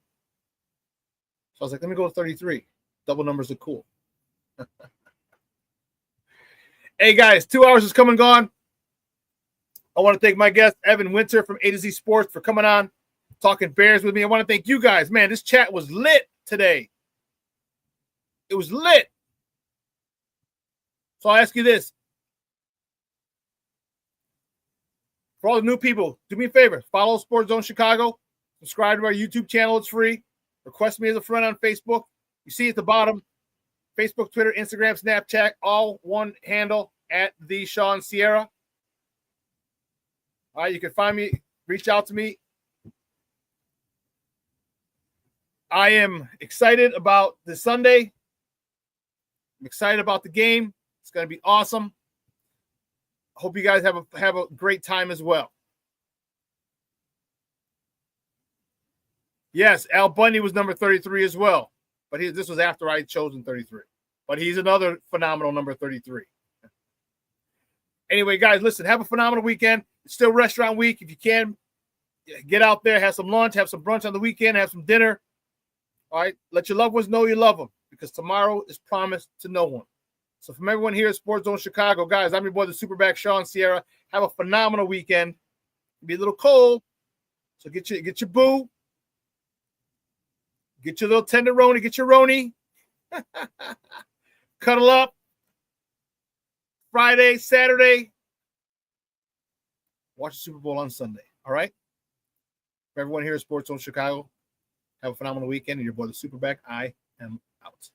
So I was like, let me go to 33. Double numbers are cool. Hey guys, 2 hours is come and gone. I want to thank my guest, Evan Winter from A to Z Sports, for coming on, talking Bears with me. I want to thank you guys. Man, this chat was lit today. It was lit. So I'll ask you this. For all the new people, do me a favor. Follow Sports Zone Chicago. Subscribe to our YouTube channel. It's free. Request me as a friend on Facebook. You see at the bottom, Facebook, Twitter, Instagram, Snapchat, all one handle at the Shawn Sierra. All right, you can find me, reach out to me. I am excited about this Sunday. I'm excited about the game. It's going to be awesome. Hope you guys have a great time as well. Yes, Al Bundy was number 33 as well. But this was after I had chosen 33. But he's another phenomenal number 33. Anyway, guys, listen, have a phenomenal weekend. It's still restaurant week. If you can, get out there, have some lunch, have some brunch on the weekend, have some dinner. All right? Let your loved ones know you love them because tomorrow is promised to no one. So from everyone here at Sports Zone Chicago, guys, I'm your boy, the SuperBack, Shawn Sierra. Have a phenomenal weekend. It'll be a little cold, so get your boo. Get your little tenderoni, get your roni. Cuddle up. Friday, Saturday. Watch the Super Bowl on Sunday. All right? For everyone here at Sports Zone Chicago, have a phenomenal weekend. And your boy, the SuperBack, I am out.